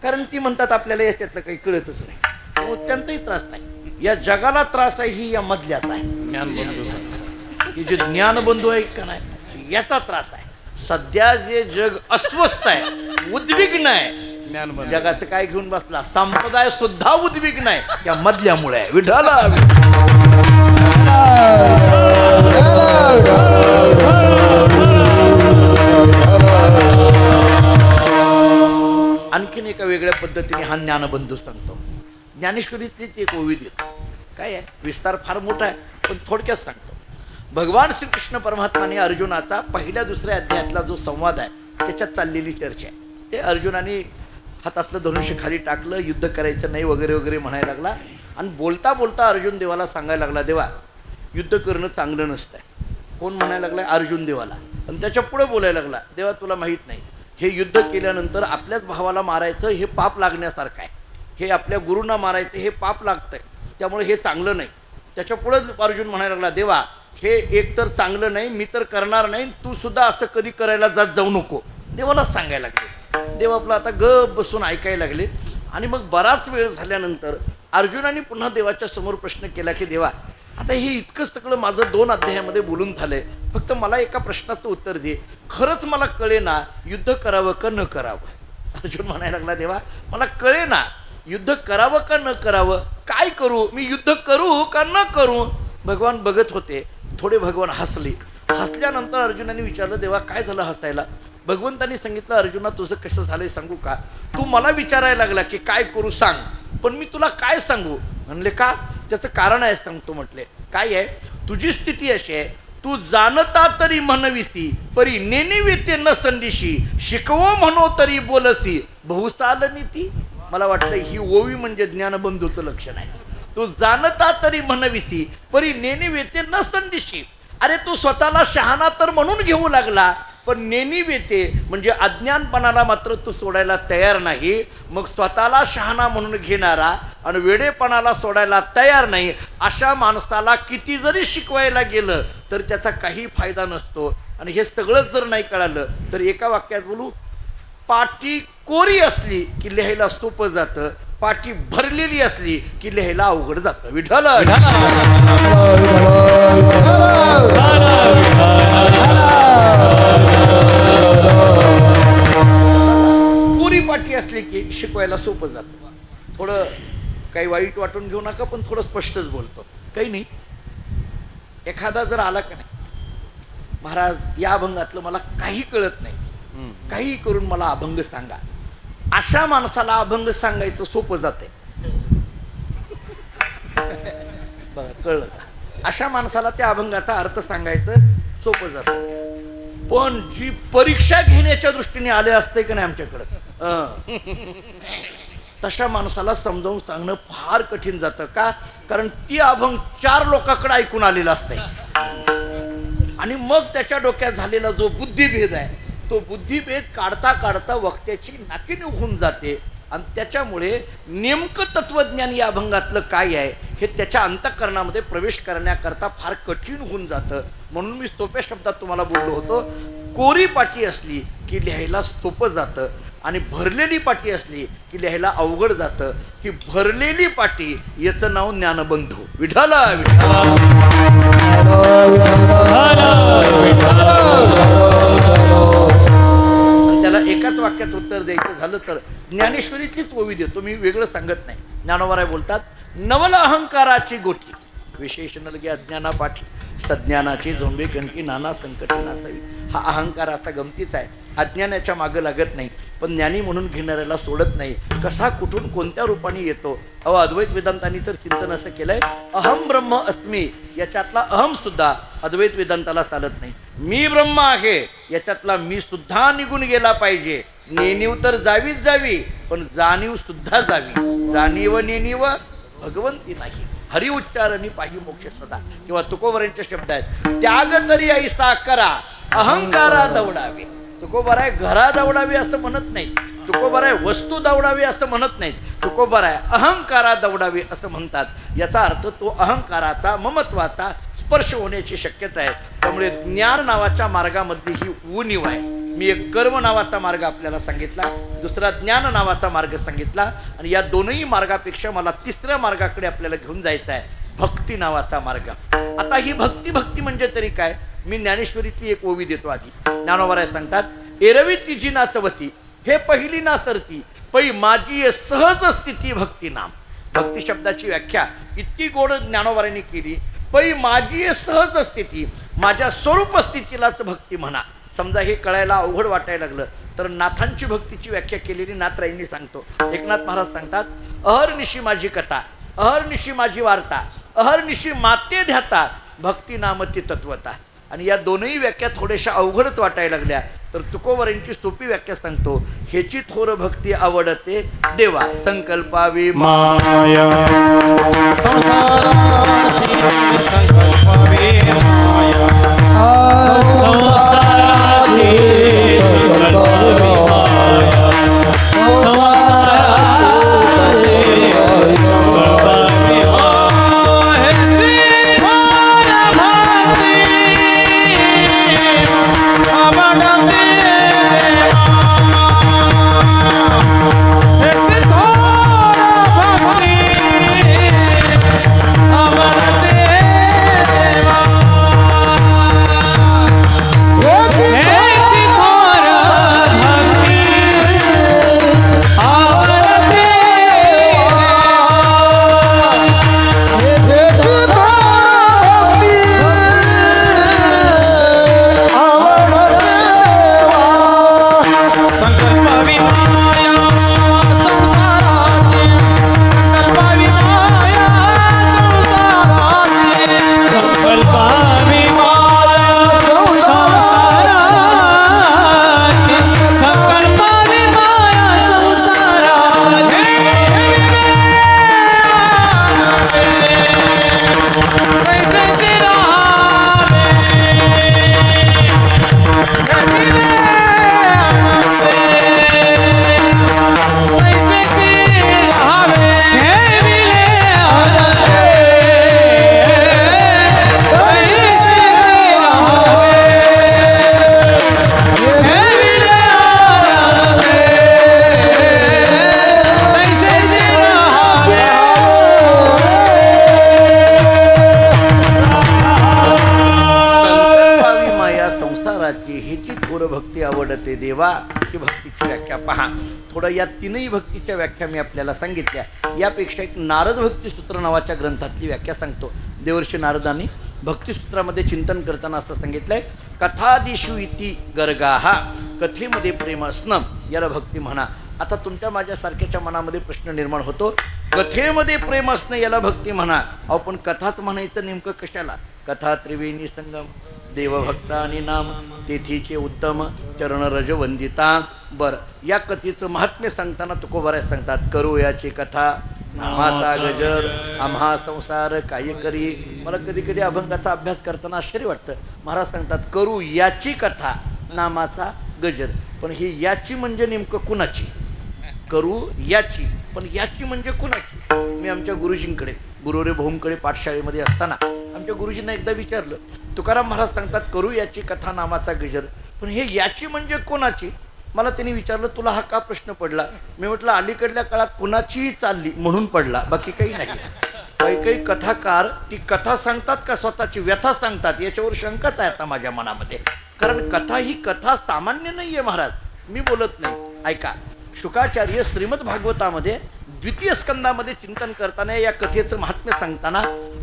कारण ती म्हणतात आपल्याला याच्यातलं काही कळतच नाही, त्यामुळे त्यांचाही त्रास नाही. या जगाला त्रास आहे ही या मधल्याचा आहे, ज्ञानबंधू. ही जे ज्ञानबंधू आहे का नाही याचा त्रास आहे. सध्या जे जग अस्वस्थ आहे, उद्विग्न आहे, जगाचं काय घेऊन बसला, संप्रदाय सुद्धा उद्विग्न आहे, या मधल्यामुळे आहे. विठाला आणखीन एका वेगळ्या पद्धतीने हा ज्ञानबंधू सांगतो. ज्ञानेश्वरीतलीच एक ओवी देतो. काय आहे, विस्तार फार मोठा आहे पण थोडक्यात सांगतो. भगवान श्रीकृष्ण परमात्माने अर्जुनाचा पहिल्या दुसऱ्या अध्यायातला जो संवाद आहे त्याच्यात चाललेली चर्चा आहे. ते अर्जुनाने हातातलं धनुष्य खाली टाकलं, युद्ध करायचं नाही वगैरे वगैरे म्हणायला लागला. आणि बोलता बोलता अर्जुन देवाला सांगायला लागला, देवा युद्ध करणं चांगलं नसतंय. कोण म्हणायला लागलाय, अर्जुन देवाला. आणि त्याच्या पुढे बोलायला लागला, देवा तुला माहीत नाही हे युद्ध केल्यानंतर आपल्याच भावाला मारायचं हे पाप लागण्यासारखं आहे, हे आपल्या गुरूंना मारायचं हे पाप लागतंय, त्यामुळे हे चांगलं नाही. त्याच्या पुढे अर्जुन म्हणायला लागला, देवा हे एक तर चांगलं नाही, मी तर करणार नाही, तू सुद्धा असं कधी करायला जाऊ नको. देवाला सांगायला लागले. देव आपलं आता गप बसून ऐकायला लागले. आणि मग बराच वेळ झाल्यानंतर अर्जुनाने पुन्हा देवाच्या समोर प्रश्न केला की देवा आता हे इतकं सगळं माझं 2 अध्यायामध्ये बोलून झालंय, फक्त मला एका प्रश्नाचं उत्तर दे, खरंच मला कळेना युद्ध करावं का न करावं. अर्जुन म्हणायला लागला, देवा मला कळेना युद्ध करावं का न करावं, काय करू, मी युद्ध करू का न करू. भगवान बघत होते. थोडे भगवान हसले. हसल्यानंतर अर्जुनाने विचारलं, देवा काय झालं हसायला. भगवंतांनी सांगितलं, अर्जुना तुझं कसं झालंय सांगू का, तू मला विचारायला लागला की काय करू सांग, पण मी तुला काय सांगू. म्हणले का, त्याचं कारण आहे सांगतो. म्हटले काय आहे, तुझी स्थिती अशी आहे, तू जाणता तरी म्हणविसी परी नेनिविते न संदिशी शिकवो म्हणो तरी बोलसी बहुसाल नीती. मला वाटतं ही ओवी म्हणजे ज्ञानबंधूचं लक्षण आहे. तू जाणता तरी म्हणविसी परी नेनिवेते न संदिशी. अरे तू स्वतःला शहाणा तर म्हणून घेऊ लागला, पण नेनिवेते म्हणजे अज्ञानपणाला मात्र तू सोडायला तयार नाही. मग स्वतःला शहाणा म्हणून घेणारा आणि वेडेपणाला सोडायला तयार नाही अशा माणसाला किती जरी शिकवायला गेलं तर त्याचा काही फायदा नसतो. आणि हे सगळंच जर नाही कळालं तर एका वाक्यात बोलू, पाटी कोरी असली की लिहायला सोपं जातं, पाटी भरलेली असली की लिहायला अवघड जातं. विठ्ठल कोरी पाटी असली की शिकवायला सोपं जातं. थोडं काही वाईट वाटून घेऊ नका, पण थोडं स्पष्टच बोलतो. काही नाही, एखादा जर आला का नाही, महाराज या अभंगातलं मला काही कळत नाही, काही करून मला अभंग सांगा, अशा माणसाला अभंग सांगायचं सोपं जाते. बघा कळलं का? अशा माणसाला त्या अभंगाचा अर्थ सांगायचं सोपं जातं. पण जी परीक्षा घेण्याच्या दृष्टीने आले असते की नाही आमच्याकडं, तशा माणसाला समजावून सांगणं फार कठीण जातं. का? कारण ती अभंग 4 लोकांकडे ऐकून आलेला असते आणि मग त्याच्या डोक्यात झालेला जो बुद्धिभेद आहे तो बुद्धिभेद काढता काढता वक्त्याची नाकी निघून जाते. आणि त्याच्यामुळे नेमकं तत्वज्ञान या अभंगातलं काय आहे हे त्याच्या अंतःकरणामध्ये प्रवेश करण्याकरता फार कठीण होऊन जातं. म्हणून मी सोप्या शब्दात तुम्हाला बोललो होतो, कोरी पाटी असली की लिहायला सोपं जातं आणि भरलेली पाटी असली की लिहायला अवघड जातं. ही भरलेली पाटी याचं नाव ज्ञानबंधू. विठ्ठल त्याला एकाच वाक्यात उत्तर द्यायचं झालं तर ज्ञानेश्वरीतलीच ओवी देतो, मी वेगळं सांगत नाही. ज्ञानोबाराय बोलतात, नवल अहंकाराची गोटी विशेष नलगी अज्ञाना पाठी सज्ञानाची झोंबे कणकी नाना संकटी नाचावी. हा अहंकार असा गमतीचा आहे, अज्ञानाच्या मागं लागत नाही, पण ज्ञानी म्हणून घेणाऱ्याला सोडत नाही. कसा कुठून कोणत्या रूपाने येतो. अद्वैत वेदांतांनी तर चिंतन असं केलंय, अहम ब्रह्म अस्मी याच्यातला अहम सुद्धा अद्वैत वेदांताला चालत नाही. मी ब्रह्म आहे याच्यातला मी सुद्धा निघून गेला पाहिजे. नेणीव तर जावीच जावी, पण जाणीव सुद्धा जावी. जाणीव नेणीव भगवंती नाही, हरि उच्चारणी पाही मोक्ष सदा. किंवा तुकोबरांचे शब्द आहेत, त्याग तरी ऐसा करा अहंकारा दौडावे. तुकोबराय घरा दौडावी असं म्हणत नाही, तुकोबराय वस्तू दौडावी असं म्हणत नाहीत, तुकोबराय अहंकारा दौडावी असं म्हणतात. याचा अर्थ तो अहंकाराचा ममत्वाचा स्पर्श होण्याची शक्यता आहे. त्यामुळे ज्ञान नावाच्या मार्गामध्ये ही उणीव आहे. मी एक कर्म नावाचा मार्ग आपल्याला सांगितला, दुसरा ज्ञान नावाचा मार्ग सांगितला, आणि या दोनही मार्गापेक्षा मला तिसऱ्या मार्गाकडे आपल्याला घेऊन जायचं आहे, भक्ती नावाचा मार्ग. आता ही भक्ती म्हणजे तरी काय, मी ज्ञानेश्वरीतली एक ओवी देतो. आधी ज्ञानोबाराय सांगतात, एरवी तिची नाचवती हे पहिली ना सरती पै माझी सहज स्थिती भक्ती नाम. भक्ती शब्दाची व्याख्या इतकी गोड ज्ञानोबारांनी केली, पै माझी सहज स्थिती, माझ्या स्वरूप स्थितीलाच भक्ती म्हणा. समजा हे कळायला अवघड वाटायला लागलं तर नाथांची भक्तीची व्याख्या केलेली नाथराईंनी सांगतो. एकनाथ महाराज सांगतात, अहर्निशी माझी कथा, अहर्निशी माझी वार्ता, अहर्निशी माते ध्याता भक्ती नामती तत्वता. आणि या दोनही व्याख्या थोड्याशा अवघडच वाटायला लागल्या तर तुकोबरांची सोपी व्याख्या सांगतो, ह्याची थोर भक्ती आवडते देवा संकल्पावी माया संसाराची संकल्पावी माया संसाराची संकल्पावी माया संसाराची संकल्पावी देवा ही भक्तीची व्याख्या पहा. थोडं या तीनही भक्तीच्या व्याख्या मी आपल्याला सांगितल्या. यापेक्षा एक नारद भक्तिसूत्र नावाच्या ग्रंथातली व्याख्या सांगतो. देवर्षी नारदांनी भक्तिसूत्रामध्ये चिंतन करताना असं सांगितलंय, कथादिषु इति गर्गाहा, कथेमध्ये प्रेम असणं याला भक्ती म्हणा. आता तुमच्या माझ्यासारख्याच्या मनामध्ये प्रश्न निर्माण होतो, कथेमध्ये प्रेम असणं याला भक्ती म्हणा. अहो पण कथाच म्हणायचं नेमकं कशाला? कथा त्रिवेणी संगम, देवभक्ता आणि नाम, तेथीचे उत्तम चरण रज वंदिता. बरं, या कथेचं महात्म्य सांगताना तुकोबाराय सांगतात, करू याची कथा नामाचा गजर, आम्हा संसार काय करी. मला कधी कधी अभंगाचा अभ्यास करताना आश्चर्य वाटतं. महाराज सांगतात करू याची कथा नामाचा गजर, पण ही याची म्हणजे नेमकं कुणाची? करू याची, पण याची म्हणजे कुणाची? मी आमच्या गुरुजींकडे, गुरुरे भाऊंकडे पाठशाळेमध्ये असताना आमच्या गुरुजींना एकदा विचारलं, तुकाराम महाराज सांगतात करू याची कथा नामाचा गजर, पण हे याची म्हणजे कोणाची? मला त्यांनी विचारलं, तुला हा का प्रश्न पडला? मी म्हटलं, अलीकडल्या काळात कुणाचीही चालली म्हणून पडला, बाकी काही नाही. काही काही कथाकार ती कथा सांगतात का स्वतःची व्यथा सांगतात याच्यावर शंकाच आहे आता माझ्या मनामध्ये. कारण कथा ही कथा सामान्य नाही आहे महाराज, मी बोलत नाही. ऐका, शुकाचार्य श्रीमद भागवतामध्ये द्वितीय स्कंदामध्ये चिंतन करताना या कथेचं महात्म्य सांगताना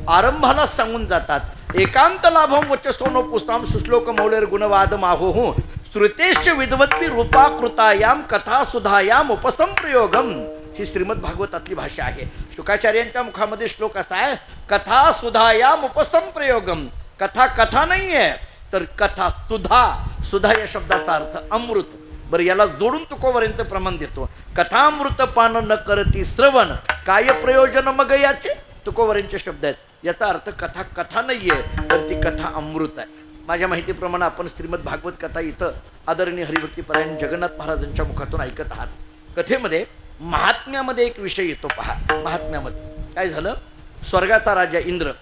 आरंभाला सांगून जातात, एकांत लाभम वचसोनो पुस्ताम सुश्लोक मौलेर गुणवाद माहो श्रुतेश्च विद्वत्पी रूपा कृतायाम कथा सुधायाम उपसंप्रयोगम. ही श्रीमद भागवतातली भाषा आहे. शुकाचार्यांच्या मुखामध्ये श्लोक असा आहे, कथा सुधायाम उपसंप्रयोगम. कथा कथा नाही आहे, तर कथा सुधा. सुधा या शब्दाचा अर्थ अमृत. बरं, याला जोडून तुकोबारांचं प्रमाण देतो, कथामृत पान न करती श्रवण, काय प्रयोजन मग याचे. तुकोबारांचे शब्द आहेत. याचा अर्थ कथा कथा नाही आहे, तर ती कथा अमृत आहे. माझ्या माहितीप्रमाणे आपण श्रीमद भागवत कथा इथं आदरणीय हरिभक्तीपरायण जगन्नाथ महाराजांच्या मुखातून ऐकत आहात. कथेमध्ये महात्म्यामध्ये एक विषय येतो पहा. महात्म्यामध्ये काय झालं, स्वर्गाचा राजा इंद्र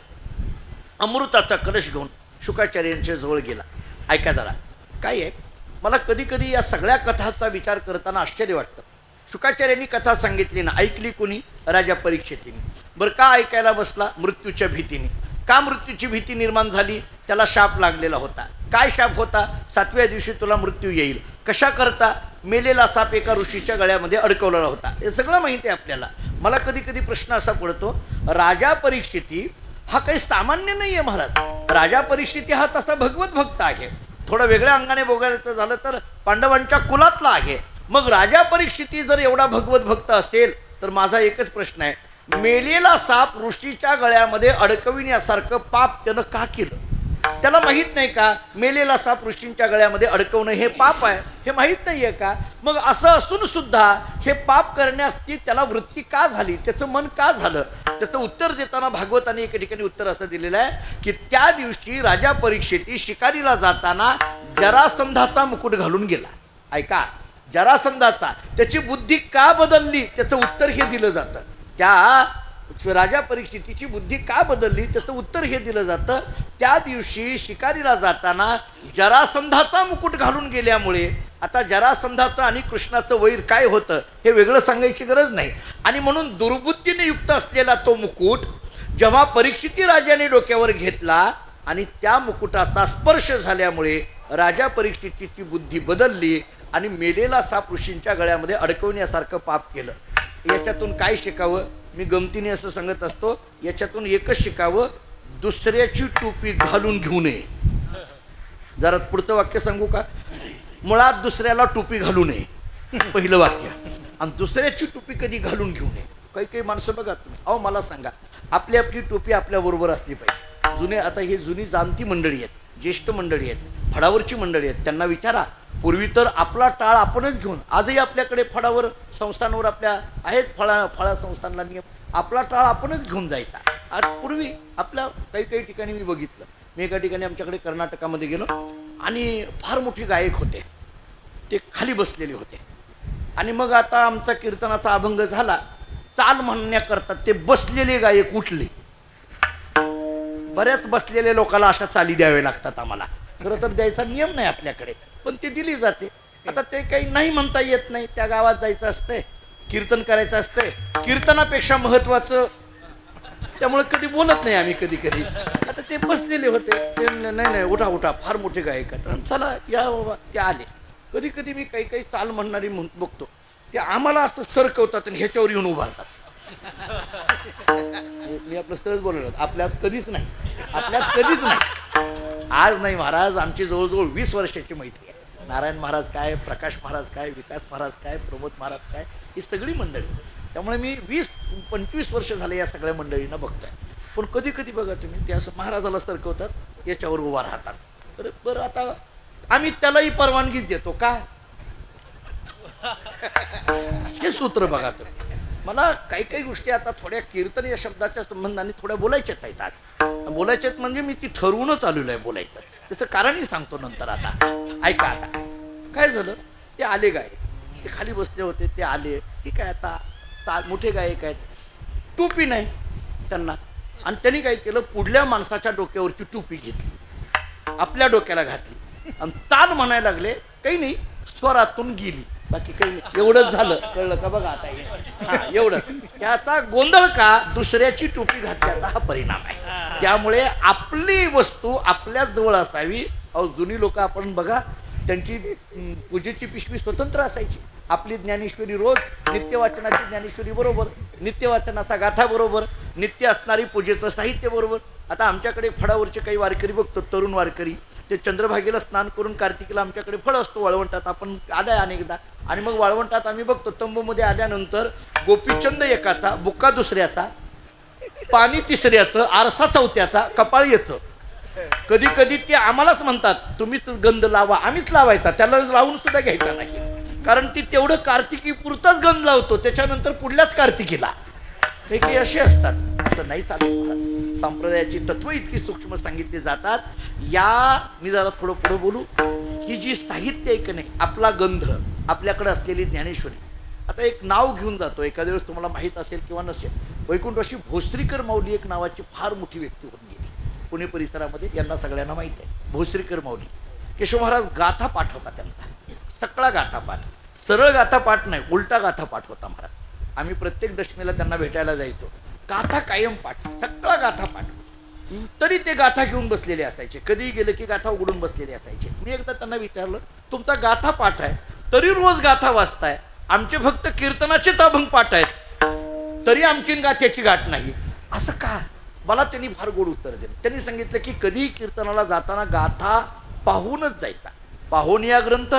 अमृताचा कलश घेऊन शुकाचार्यांच्या जवळ गेला. ऐका जरा काय आहे, मला कधी कधी या सगळ्या कथाचा विचार करताना आश्चर्य वाटतं. शुकाचार्यांनी कथा सांगितली ना, ऐकली कोणी? राजा परीक्षितीने. बरं, का ऐकायला बसला? मृत्यूच्या भीतीने. का मृत्यूची भीती निर्माण झाली? त्याला शाप लागलेला होता. काय शाप होता? 7व्या दिवशी तुला मृत्यू येईल. कशा करता? मेलेला साप एका ऋषीच्या गळ्यामध्ये अडकवलेला होता. हे सगळं माहिती आहे आपल्याला. मला कधी कधी प्रश्न असा पडतो, राजा परीक्षिती हा काही सामान्य नाही आहे महाराज. राजा परीक्षिती हा तसा भगवत भक्त आहे. थोडं वेगळ्या अंगाने बघायचं झालं तर पांडवांच्या कुलातला आहे. मग राजा परीक्षिती जर एवढा भगवत भक्त असेल तर माझा एकच प्रश्न आहे, मेलेला साप ऋषीच्या गळ्यामध्ये अडकविण्यासारखं पाप त्यानं का केलं? त्याला माहीत नाही का मेलेला साप ऋषींच्या गळ्यामध्ये अडकवणं हे पाप आहे? हे माहीत नाही आहे का? मग असं असून सुद्धा हे पाप करण्याची त्याला वृत्ती का झाली? त्याचं मन का झालं? त्याचं उत्तर देताना भागवताने एका ठिकाणी उत्तर असं दिलेलं आहे की त्या दिवशी राजा परीक्षिती शिकारीला जाताना जरासंधाचा मुकुट घालून गेला. ऐका, जरासंधाचा. त्याची बुद्धी का बदलली? त्याचं उत्तर हे दिलं जातं. त्या राजा परीक्षितीची बुद्धी का बदलली त्याचं उत्तर हे दिलं जातं. त्या दिवशी शिकारीला जाताना जरासंधाचा मुकुट घालून गेल्यामुळे आता जरासंधाचं आणि कृष्णाचं वैर काय होतं हे वेगळं सांगायची गरज नाही. आणि म्हणून दुर्बुद्धीने युक्त असलेला तो मुकुट जेव्हा परीक्षिती राजाने डोक्यावर घेतला आणि त्या मुकुटाचा स्पर्श झाल्यामुळे राजा परीक्षितीची बुद्धी बदलली आणि मेलेला साप ऋषींच्या गळ्यामध्ये अडकवण्यासारखं पाप केलं. याच्यातून काय शिकावं? मी गमतीने असं सांगत असतो, याच्यातून एकच शिकावं, दुसऱ्याची टोपी घालून घेऊ नये. जरा पुढचं वाक्य सांगू का? मुळात दुसऱ्याला टोपी घालू नये, पहिलं वाक्य. आणि दुसऱ्याची टोपी कधी घालून घेऊ नये. काही काही माणसं बघा तुम्ही, अहो मला सांगा, आपली आपली टोपी आपल्याबरोबर असली पाहिजे. जुने आता हे जुनी जाणती मंडळी आहेत, ज्येष्ठ मंडळी आहेत, फडावरची मंडळी आहेत, त्यांना विचारा. पूर्वी तर आपला टाळ आपणच घेऊन, आजही आपल्याकडे फडावर संस्थांवर आपल्या आहेच फळा संस्थांना नियम, आपला टाळ आपणच घेऊन जायचा. आज पूर्वी आपल्या काही काही ठिकाणी मी बघितलं. मी एका ठिकाणी आमच्याकडे कर्नाटकामध्ये गेलो आणि फार मोठे गायक होते, ते खाली बसलेले होते. आणि मग आता आमचा कीर्तनाचा अभंग झाला, चाल म्हणण्याकरता ते बसलेले गायक उठले. बऱ्याच बसलेल्या लोकांना अशा चाली द्यावे लागतात आम्हाला. खरं तर द्यायचा नियम नाही आपल्याकडे, पण ती दिली जाते. आता ते काही नाही म्हणता येत नाही, त्या गावात जायचं असतंय, कीर्तन करायचं असतंय, कीर्तनापेक्षा महत्वाचं, त्यामुळे कधी बोलत नाही आम्ही कधी कधी. आता ते बसलेले होते, ते नाही नाही उठा उठा, फार मोठे गायक आहेत, चला या बाबा. ते आले कधी कधी मी काही काही चाल म्हणणारी बघतो ते आम्हाला असं सरकवतात आणि ह्याच्यावर येऊन उभारतात. मी आपलं सहज बोललो, आपल्यात कधीच नाही, आपल्यात कधीच नाही. आज नाही महाराज, आमची जवळजवळ 20 वर्षाची मैत्री आहे. नारायण महाराज काय, प्रकाश महाराज काय, विकास महाराज काय, प्रमोद महाराज काय, ही सगळी मंडळी. त्यामुळे मी 20-25 वर्ष झाले या सगळ्या मंडळींना बघतोय. पण कधी कधी बघा तुम्ही ते असं महाराजाला सरकवतात, याच्यावर उभा राहतात. तर बरं आता आम्ही त्यालाही परवानगीच देतो का? हे सूत्र बघा तुम्ही. मला काही काही गोष्टी आता थोड्या कीर्तन या शब्दाच्या संबंधाने थोड्या बोलायच्याच आहेत. आज बोलायच्यात म्हणजे मी ती ठरवूनच आलेलो आहे बोलायचं. त्याचं कारणही सांगतो नंतर. आता ऐका, आता काय झालं, ते आले गाय, ते खाली बसले होते, ते आले, ठीक आहे. आता मोठे गायक आहेत, टोपी नाही त्यांना, आणि त्यांनी काय केलं, पुढल्या माणसाच्या डोक्यावरची टोपी घेतली, आपल्या डोक्याला घातली आणि चाल म्हणायला लागले. काही नाही, स्वरातून गेली, बाकी काही नाही. एवढंच झालं, कळलं का? बघा आता हा एवढं. त्याचा गोंधळ का, दुसऱ्याची टोपी घातल्याचा हा परिणाम आहे. त्यामुळे आपली वस्तू आपल्याच जवळ असावी. अहो जुनी लोक आपण बघा, त्यांची पूजेची पिशवी स्वतंत्र असायची. आपली ज्ञानेश्वरी रोज नित्यवाचनाची ज्ञानेश्वरी बरोबर, नित्यवाचनाचा गाथा बरोबर, नित्य असणारी पूजेचं साहित्य बरोबर. आता आमच्याकडे फळावरचे काही वारकरी बघतो, तरुण वारकरी, ते चंद्रभागेला स्नान करून कार्तिकीला आमच्याकडे फळ असतो वाळवंटात, आपण आलाय अनेकदा. आणि मग वाळवंटात आम्ही बघतो, तंबूमध्ये आल्यानंतर गोपीचंद एकाचा, बुक्का दुसऱ्याचा, पाणी तिसऱ्याचं, आरसा चौथ्याचा, कपाळ याचं. कधी कधी ते आम्हालाच म्हणतात तुम्हीच गंध लावा, आम्हीच लावायचा, त्याला लावून सुद्धा घ्यायचा नाही. कारण ती तेवढं कार्तिकी पुरताच गंध लावतो, त्याच्यानंतर पुढल्याच कार्तिकीला. काही काही असे असतात. असं नाही चालत. संप्रदायाची तत्व इतकी सूक्ष्म सांगितली जातात. या मी जरा थोडं पुढं बोलू की जी साहित्य आहे की नाही, आपला गंध, आपल्याकडे असलेली ज्ञानेश्वरी. आता एक नाव घेऊन जातो, एखाद्या वेळेस तुम्हाला माहीत असेल किंवा नसेल, वैकुंठवासी भोसरीकर माऊली एक नावाची फार मोठी व्यक्ती होऊन गेली पुणे परिसरामध्ये. यांना सगळ्यांना माहीत आहे भोसरीकर माऊली. केशव महाराज गाथा पाठ होता त्यांचा, सगळा गाथा पाठ, सरळ गाथा पाठ नाही, उलटा गाथा पाठ होता महाराज. आम्ही प्रत्येक दशमीला त्यांना भेटायला जायचो. गाथा कायम पाठ, सगळा गाथा पाठ. तरी ते गाथा घेऊन बसलेले असायचे, कधीही गेलं की गाथा उघडून बसलेले असायचे. मी एकदा त्यांना विचारलं, तुमचा गाथा पाठ आहे तरी रोज गाथा वाचताय, आमचे फक्त कीर्तनाचेच अभंग पाठ आहेत तरी आमची गाथ्याची गाठ नाही, असं का? मला त्यांनी फार गोड उत्तर दिलं. त्यांनी सांगितलं की कधीही कीर्तनाला जाताना गाथा पाहूनच जायचा, पाहून या ग्रंथ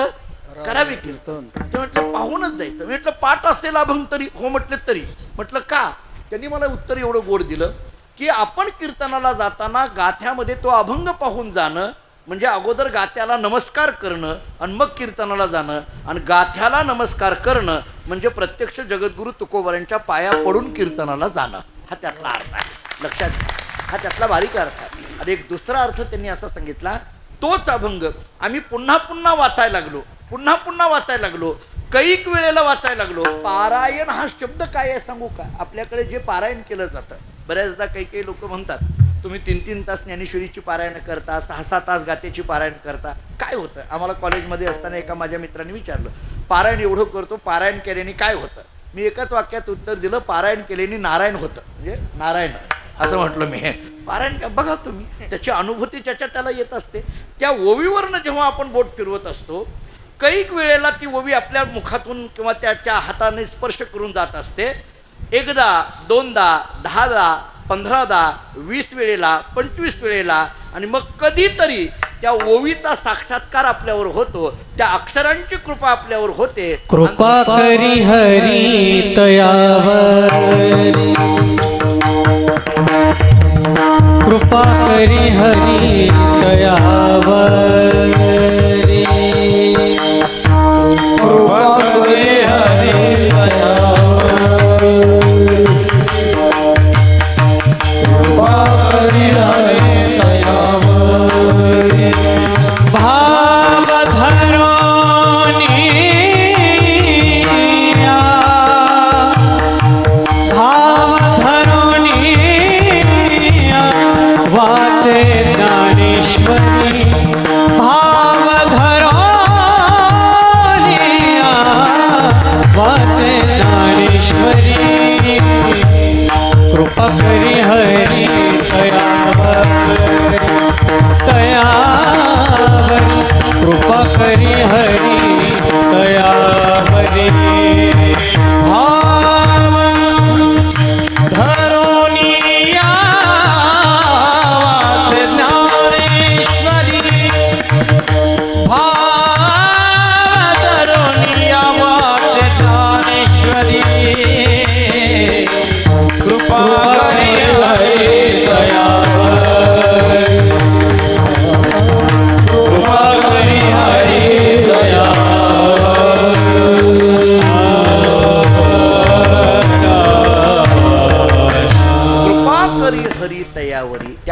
करावे कीर्तन. ते म्हटलं पाहूनच जायचं. म्हटलं पाठ असलेला अभंग तरी हो म्हटलं तरी. म्हटलं का? त्यांनी मला उत्तर एवढं गोड दिलं की आपण कीर्तनाला जाताना गाथ्यामध्ये तो अभंग पाहून जाणं म्हणजे अगोदर गाथ्याला नमस्कार करणं आणि मग कीर्तनाला जाणं, आणि गाथ्याला नमस्कार करणं म्हणजे प्रत्यक्ष जगद्गुरु तुकोबारांच्या पाया पडून कीर्तनाला जाणं. हा त्यातला अर्थ आहे, लक्षात घ्या. हा त्यातला बारीक अर्थ आहे. आणि एक दुसरा अर्थ त्यांनी असा सांगितला, तोच अभंग आम्ही पुन्हा पुन्हा वाचायला लागलो, पुन्हा पुन्हा वाचायला लागलो, कैक वेळेला वाचायला लागलो. पारायण हा शब्द काय आहे सांगू का? आपल्याकडे जे पारायण केलं जातं, बऱ्याचदा काही काही लोक म्हणतात तुम्ही 3-3 तास ज्ञानेश्वरीची पारायण करता, 6-6 तास गाथेची पारायण करता, काय होतं? आम्हाला कॉलेजमध्ये असताना एका माझ्या मित्राने विचारलं, पारायण एवढं करतो, पारायण केल्याने काय होतं? मी एकाच वाक्यात उत्तर दिलं, पारायण केल्याने नारायण होतं, म्हणजे नारायण असं म्हटलं मी. पारायण बघा तुम्ही, त्याची अनुभूती ज्याच्या त्याला येत असते. त्या ओवीवरनं जेव्हा आपण बोट फिरवत असतो, कैक वेळेला ती ओवी आपल्या मुखातून किंवा त्याच्या हाताने स्पर्श करून जात असते. एकदा, दोनदा, 10दा, 15दा, 20 वेळेला, 25 वेळेला, आणि मग कधीतरी त्या ओवीचा साक्षात्कार आपल्यावर होतो, त्या अक्षरांची कृपा आपल्यावर होते. कृपा करी हरी तयावरी, कृपा करी हरी तयावरी, कृपा करी हरी दयावरी, कृपा करी हरी दयावरी. भाव धरोनिया, भाव धरोनिया वाचे ज्ञानेश्वरी, भाव धरोनिया वाचे ज्ञानेश्वरी. कृपा करी हरी तयावरी, तयावरी, कृपा करी हरी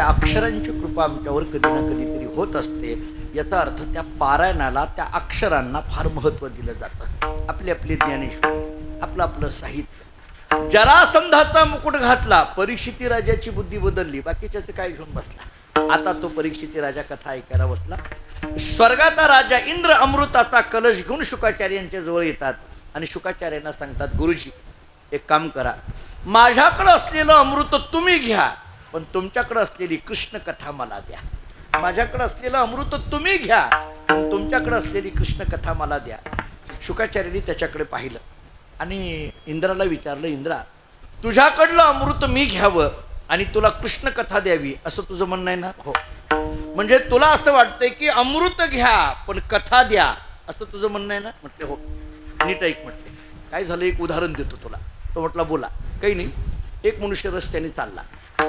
त्या अक्षरांची कृपा आमच्यावर कधी ना कधीतरी होत असते. याचा अर्थ त्या पारायणाला, त्या अक्षरांना फार महत्त्व दिलं जातं. आपली आपली ज्ञानेश्वरी, आपलं आपलं साहित्य. जरासंधाचा मुकुट घातला, परीक्षिती राजाची बुद्धी बदलली, बाकीच्याचं काय घेऊन बसला. आता तो परीक्षिती राजा कथा ऐकायला बसला. स्वर्गाचा राजा इंद्र अमृताचा कलश घेऊन शुकाचार्यांच्या जवळ येतात आणि शुकाचार्यांना सांगतात, गुरुजी एक काम करा, माझ्याकडं असलेलं अमृत तुम्ही घ्या, पण तुमच्याकडं असलेली कृष्ण कथा मला द्या. माझ्याकडं असलेलं अमृत तुम्ही घ्या, पण तुमच्याकडं असलेली कृष्ण कथा मला द्या. शुकाचार्यांनी त्याच्याकडे पाहिलं आणि इंद्राला विचारलं, इंद्रा तुझ्याकडलं अमृत मी घ्यावं आणि तुला कृष्ण कथा द्यावी असं तुझं म्हणणं आहे ना? हो. म्हणजे तुला असं वाटतंय की अमृत घ्या पण कथा द्या असं तुझं म्हणणं आहे ना? म्हटले हो. नीट ऐक म्हटले, काय झालं एक उदाहरण देतो तुला. तो म्हटला बोला. काही नाही, एक मनुष्य रस्त्याने चालला.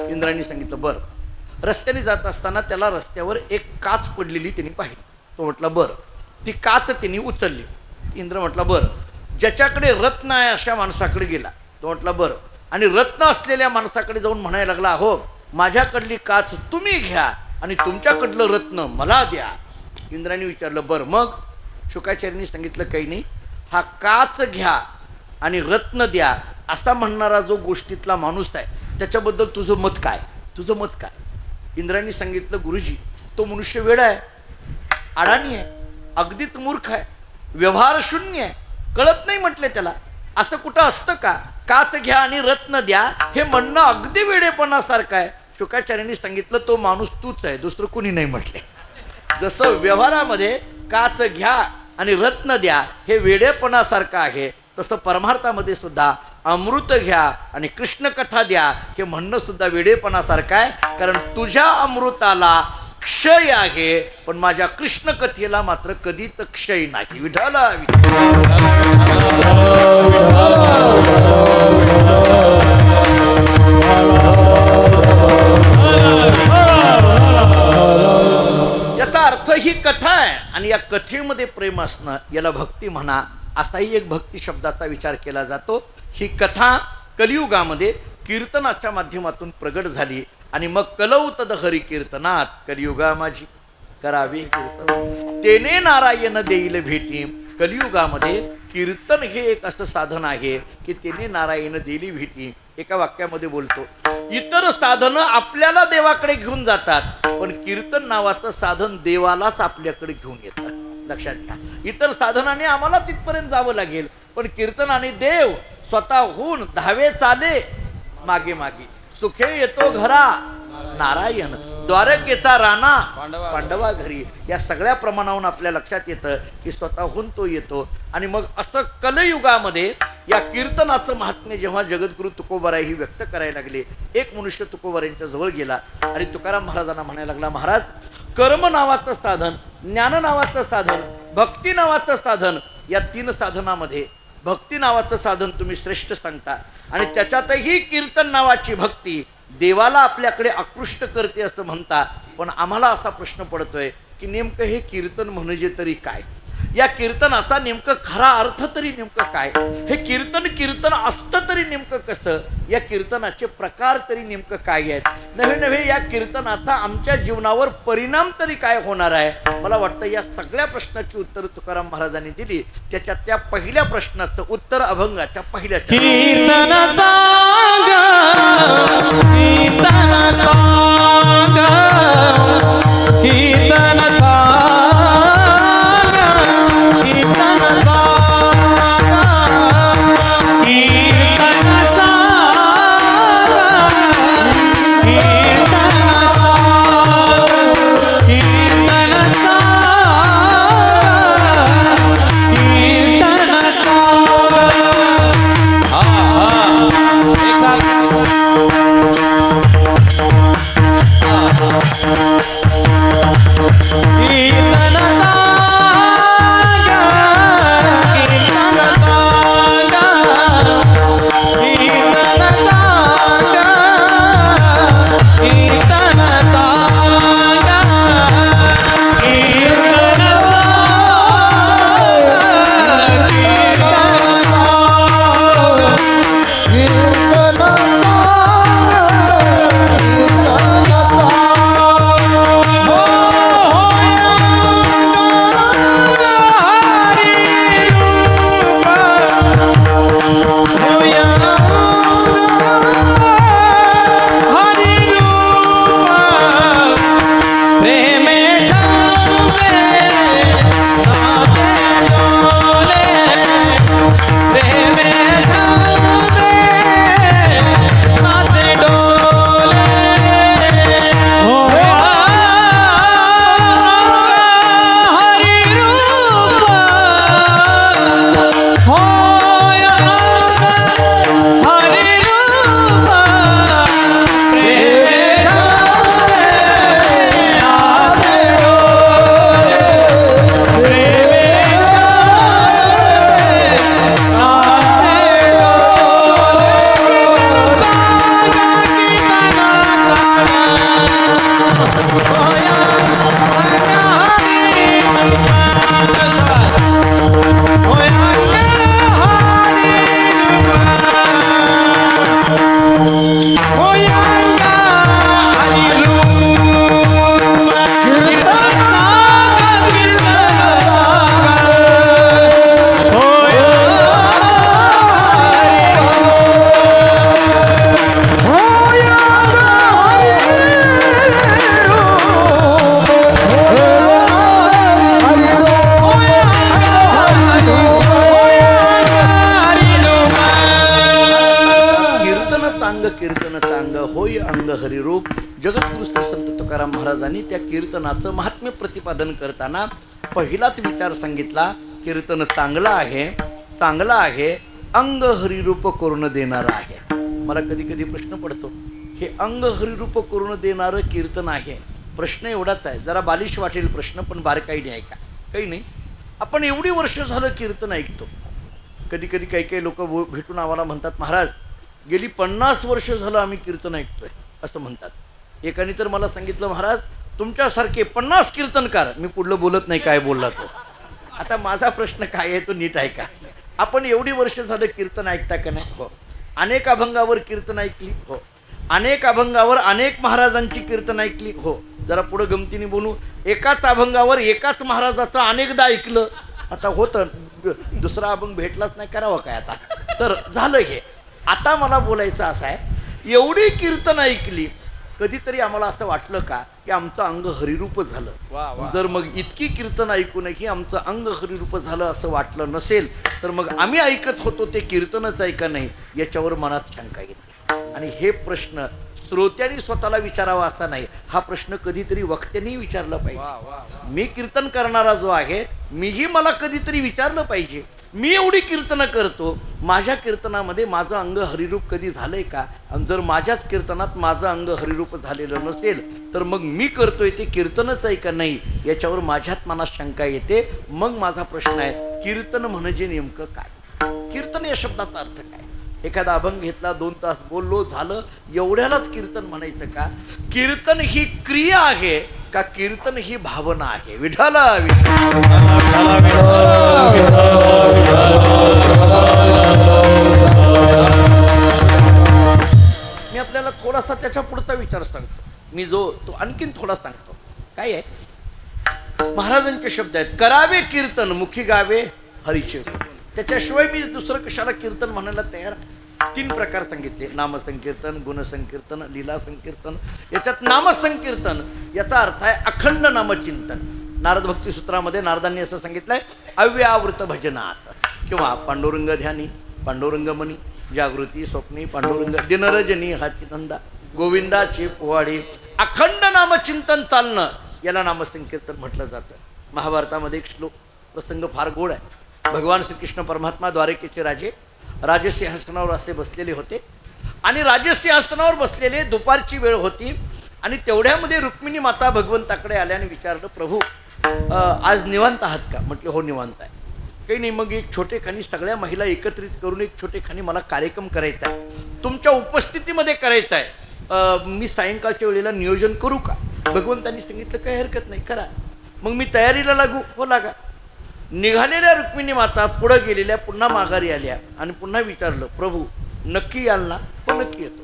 इंद्राने सांगितलं बरं. रस्त्याने जात असताना त्याला रस्त्यावर एक काच पडलेली त्यांनी पाहिली. तो म्हटला बरं. ती काच त्यांनी उचलली. इंद्र म्हटला बरं. ज्याच्याकडे रत्न आहे अशा माणसाकडे गेला. तो म्हटला बरं. आणि रत्न असलेल्या माणसाकडे जाऊन म्हणायला लागला, हो माझ्याकडली काच तुम्ही घ्या आणि तुमच्याकडलं रत्न मला द्या. इंद्राने विचारलं बरं मग? शुकाचार्यांनी सांगितलं काही नाही, हा काच घ्या आणि रत्न द्या असा म्हणणारा जो गोष्टीतला माणूस आहे त्याच्याबद्दल तुझं मत काय? तुझं मत काय? इंद्राने सांगितलं गुरुजी तो मनुष्य वेडा आहे, अडाणी आहे, अगदीच मूर्ख आहे, व्यवहार शून्य आहे, कळत नाही म्हटले त्याला. असं कुठं असतं का? काच घ्या आणि रत्न द्या हे म्हणणं अगदी वेडेपणासारखं आहे. शुकाचार्यांनी सांगितलं तो माणूस तूच आहे, दुसरं कुणी नाही म्हटले. जसं व्यवहारामध्ये काच घ्या आणि रत्न द्या हे वेडेपणासारखं आहे, तसं परमार्थामध्ये सुद्धा अमृत घ्या आणि कृष्ण कथा द्या हे म्हणणं सुद्धा वेडेपणासारखं आहे. कारण तुझ्या अमृताला क्षय आहे पण माझ्या कृष्ण कथेला मात्र कधीच क्षय नाही. विठ्ठल याचा अर्थ ही कथा आहे आणि या कथेमध्ये प्रेम असणं याला भक्ती म्हणा असाही एक भक्ती शब्दाचा विचार केला जातो. ही कथा कलियुगामध्ये कीर्तनाच्या माध्यमातून प्रगट झाली आणि मग कलौतद हरी कीर्तनात कलियुगा माझी करावी कीर्तन तेने नारायण देईल भेटी. कलियुगामध्ये कीर्तन हे एक असं साधन आहे की तेने नारायण देईल भेटी. एका वाक्यामध्ये बोलतो, इतर साधनं आपल्याला देवाकडे घेऊन जातात पण कीर्तन नावाचं साधन देवालाच आपल्याकडे घेऊन येतात. लक्षात घ्या, इतर साधनाने आम्हाला तिथपर्यंत जावं लागेल पण कीर्तनाने देव स्वतःहून धावे चाले मागे मागे. सुखे येतो घरा नारायण, द्वारकेचा राणा पांडवा घरी. या सगळ्या प्रमाणावरून आपल्या लक्षात येतं की स्वतःहून तो येतो. आणि मग असं कलयुगामध्ये या कीर्तनाचं महात्म्य जेव्हा जगद्गुरु तुकोबाराय ही व्यक्त करायला लागले, एक मनुष्य तुकोबारायांच्या जवळ गेला आणि तुकाराम महाराजांना म्हणायला लागला, महाराज कर्म नावाचं साधन, ज्ञान नावाचं साधन, भक्ती नावाचं साधन, या तीन साधनामध्ये भक्ती नावाचं साधन तुम्ही श्रेष्ठ सांगता आणि त्याच्यातही कीर्तन नावाची भक्ती देवाला आपल्याकडे आकृष्ट करते असं म्हणता. पण आम्हाला असा प्रश्न पडतोय की नेमकं हे कीर्तन म्हणजे तरी काय? या कीर्तनाचा नेमकं खरा अर्थ तरी नेमकं काय? हे कीर्तन असतं तरी नेमकं कसं? या कीर्तनाचे प्रकार तरी नेमकं काय आहेत? नव्हे नव्हे या कीर्तनाचा आमच्या जीवनावर परिणाम तरी काय होणार आहे? मला वाटतं या सगळ्या प्रश्नाची उत्तर तुकाराम महाराजांनी दिली. त्याच्यात त्या पहिल्या प्रश्नाचं उत्तर अभंगाच्या पहिल्या कीर्तनाचा कीर्तनच अंग कीर्तनच अंग होय अंग हरिरूप. जगद्गुरु श्री संत तुकाराम महाराजांनी त्या कीर्तनाचं महात्म्य प्रतिपादन करताना पहिलाच विचार सांगितला, कीर्तन चांगलं आहे, चांगलं आहे, अंग हरिरूप करून देणारं आहे. मला कधी कधी प्रश्न पडतो, हे अंग हरिरूप करून देणारं कीर्तन आहे, प्रश्न एवढाच आहे, जरा बालिश वाटेल प्रश्न पण बारकाईने ऐका. काही नाही, आपण एवढी वर्ष झालं कीर्तन ऐकतो. कधी कधी काही लोक भेटून आम्हाला म्हणतात, महाराज गेली 50 वर्ष झालं आम्ही कीर्तन ऐकतोय असं म्हणतात. एकाने तर मला सांगितलं, महाराज तुमच्यासारखे 50 कीर्तनकार. मी पुढलं बोलत नाही काय बोलला तो. आता माझा प्रश्न काय आहे तो नीट ऐका. आपण एवढी वर्ष झालं कीर्तन ऐकता का नाही? हो. अनेक अभंगावर कीर्तन ऐकली? हो. अनेक अभंगावर अनेक महाराजांची कीर्तन ऐकली? हो. जरा पुढं गमतीने बोलू, एकाच अभंगावर एकाच महाराजाचं अनेकदा ऐकलं. आता होतं, दुसरा अभंग भेटलाच नाही, करावं काय आता. तर झालं हे. आता मला बोलायचं असं आहे, एवढी कीर्तन ऐकली, कधीतरी आम्हाला असं वाटलं का की आमचं अंग हरिरूप झालं? जर मग इतकी कीर्तन ऐकूनही आमचं अंग हरिरूप झालं असं वाटलं नसेल, तर मग आम्ही ऐकत होतो ते कीर्तनच ऐका नाही, याच्यावर मनात शंका येते. आणि हे प्रश्न श्रोत्यांनी स्वतःला विचारावा असा नाही, हा प्रश्न कधीतरी वक्त्यांनी विचारला पाहिजे. मी कीर्तन करणारा जो आहे, मीही मला कधीतरी विचारलं पाहिजे, मी एवढी कीर्तनं करतो, माझ्या कीर्तनामध्ये माझं अंग हरिरूप कधी झालंय का? आणि जर माझ्याच कीर्तनात माझं अंग हरिरूप झालेलं नसेल, तर मग मी करतोय ते कीर्तनच आहे का नाही, याच्यावर माझ्यात मनात शंका येते. मग माझा प्रश्न आहे, कीर्तन म्हणजे नेमकं काय? कीर्तन या शब्दाचा अर्थ काय? एखादा अभंग घेतला, 2 तास बोललो, झालं, एवढ्यालाच कीर्तन म्हणायचं का? कीर्तन ही क्रिया आहे का कीर्तन ही भावना आहे? विठ्ठल मी आपल्याला थोडासा त्याच्या पुढचा विचार सांगतो. मी जो तो आणखीन थोडा सांगतो. काय आहे? महाराजांचे शब्द आहेत, करावे कीर्तन मुखी गावे हरीचे. त्याच्याशिवाय मी दुसरं कशाला कीर्तन म्हणायला तयार. 3 प्रकार सांगितले, नामसंकीर्तन, गुणसंकीर्तन, लीला संकीर्तन. याच्यात नामसंकीर्तन याचा अर्थ आहे अखंड नामचिंतन. नारद भक्ती सूत्रामध्ये नारदांनी असं सांगितलंय, अव्यावृत भजनात किंवा पांडुरंग ध्यानी, पांडुरंग मनी, जागृती स्वप्नी, पांडुरंग दिनरजनी हाची धंदा, गोविंदाचे पोवाडे, अखंड नामचिंतन चालणं, याला नामसंकीर्तन म्हटलं जातं. महाभारतामध्ये एक श्लोक प्रसंग फार गोड आहे. भगवान श्रीकृष्ण परमात्मा द्वारकेचे राजे राजसिंहासनावर असे बसलेले होते आणि राजसिंहासनावर बसलेले, दुपारची वेळ होती आणि तेवढ्यामध्ये रुक्मिणी माता भगवंताकडे आल्याने विचारलं, प्रभू आज निवांत आहात का? म्हटले हो निवांत आहे. काही नाही, मग एक छोटेखानी सगळ्या महिला एकत्रित करून एक छोटेखानी मला कार्यक्रम करायचा आहे, तुमच्या उपस्थितीमध्ये करायचा आहे, मी सायंकाळच्या वेळेला नियोजन करू का? भगवंतांनी सांगितलं काही हरकत नाही, करा. मग मी तयारीला लागू? हो लागा. निघालेल्या रुक्मिणी माता पुढे गेलेल्या पुन्हा माघारी आल्या आणि पुन्हा विचारलं, प्रभू नक्की याल ना? हो नक्की येतो.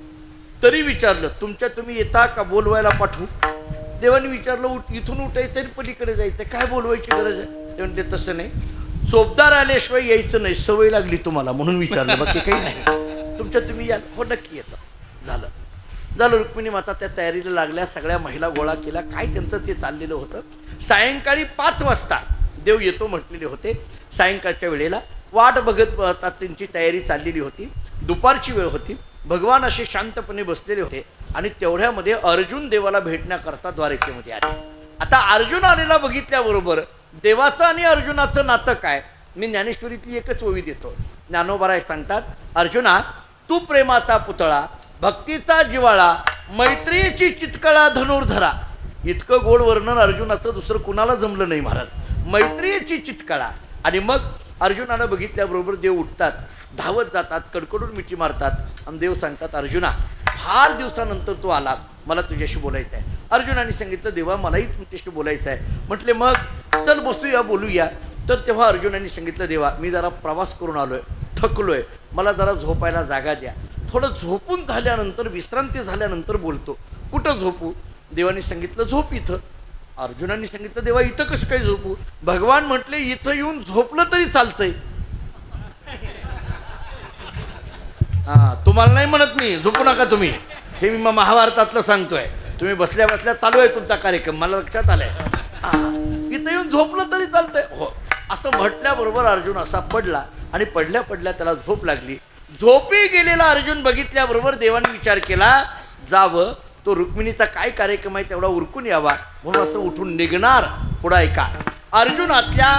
तरी विचारलं, तुमच्या तुम्ही येता का? बोलवायला पाठवू? देवाने विचारलं, इथून उठायचं आणि पलीकडे जायचं, काय बोलवायची गरज आहे? ते म्हणते तसं नाही, चोपदार आल्याशिवाय यायचं नाही, सवय लागली तुम्हाला म्हणून विचारलं, बाकी काही नाही, तुमच्या तुम्ही याल? हो नक्की येतं. झालं. रुक्मिणी माता त्या तयारीला लागल्या, सगळ्या महिला गोळा केल्या. काय त्यांचं ते चाललेलं होतं, सायंकाळी 5 वाजता देव येतो म्हटलेले होते. सायंकाळच्या वेळेला वाट बघत त्यांची तयारी चाललेली होती. दुपारची वेळ होती. भगवान असे शांतपणे बसलेले होते आणि तेवढ्यामध्ये अर्जुन देवाला भेटण्याकरता द्वारकेमध्ये आले. आता अर्जुन आलेला बघितल्याबरोबर देवाचं आणि अर्जुनाचं नातं काय? मी ज्ञानेश्वरीतली एकच ओवी देतो. ज्ञानोबाराय सांगतात, अर्जुना तू प्रेमाचा पुतळा, भक्तीचा जिवाळा, मैत्रीची चितकळा धनुर्धरा. इतकं गोड वर्णन अर्जुनाचं दुसरं कुणाला जमलं नाही महाराज. मैत्रीची चितकळा. आणि मग अर्जुनानं बघितल्याबरोबर देव उठतात, धावत जातात, कडकडून मिठी मारतात आणि देव सांगतात, अर्जुना फार दिवसानंतर तू आला, मला तुझ्याशी बोलायचं आहे. अर्जुनाने सांगितलं, देवा मलाही तुमच्याशी बोलायचं आहे. म्हटले मग चल बसूया, बोलूया. तर तेव्हा अर्जुनाने सांगितलं, देवा मी जरा प्रवास करून आलोय, थकलोय, मला जरा झोपायला जागा द्या, थोडं झोपून झाल्यानंतर, विश्रांती झाल्यानंतर बोलतो. कुठं झोपू? देवाने सांगितलं, झोप इथं. अर्जुनाने सांगितलं, देवा इथं कसं काय झोपू? भगवान म्हटले, इथं येऊन झोपलं तरी चालतंय. तुम्हाला नाही म्हणत मी झोपू नका तुम्ही, हे मी महाभारतातलं सांगतोय. तुम्ही बसल्या बसल्या चालू आहे तुमचा कार्यक्रम, मला लक्षात आलंय. इथं येऊन झोपलं तरी चालतंय. हो असं म्हटल्याबरोबर अर्जुन असा पडला आणि पडल्या पडल्या त्याला झोप लागली. झोपी गेलेला अर्जुन बघितल्याबरोबर देवाने विचार केला, जावं तो रुक्मिणीचा काय कार्यक्रम आहे तेवढा उरकून यावा, म्हणून असं उठून निघणार. पुढं ऐका, अर्जुनातल्या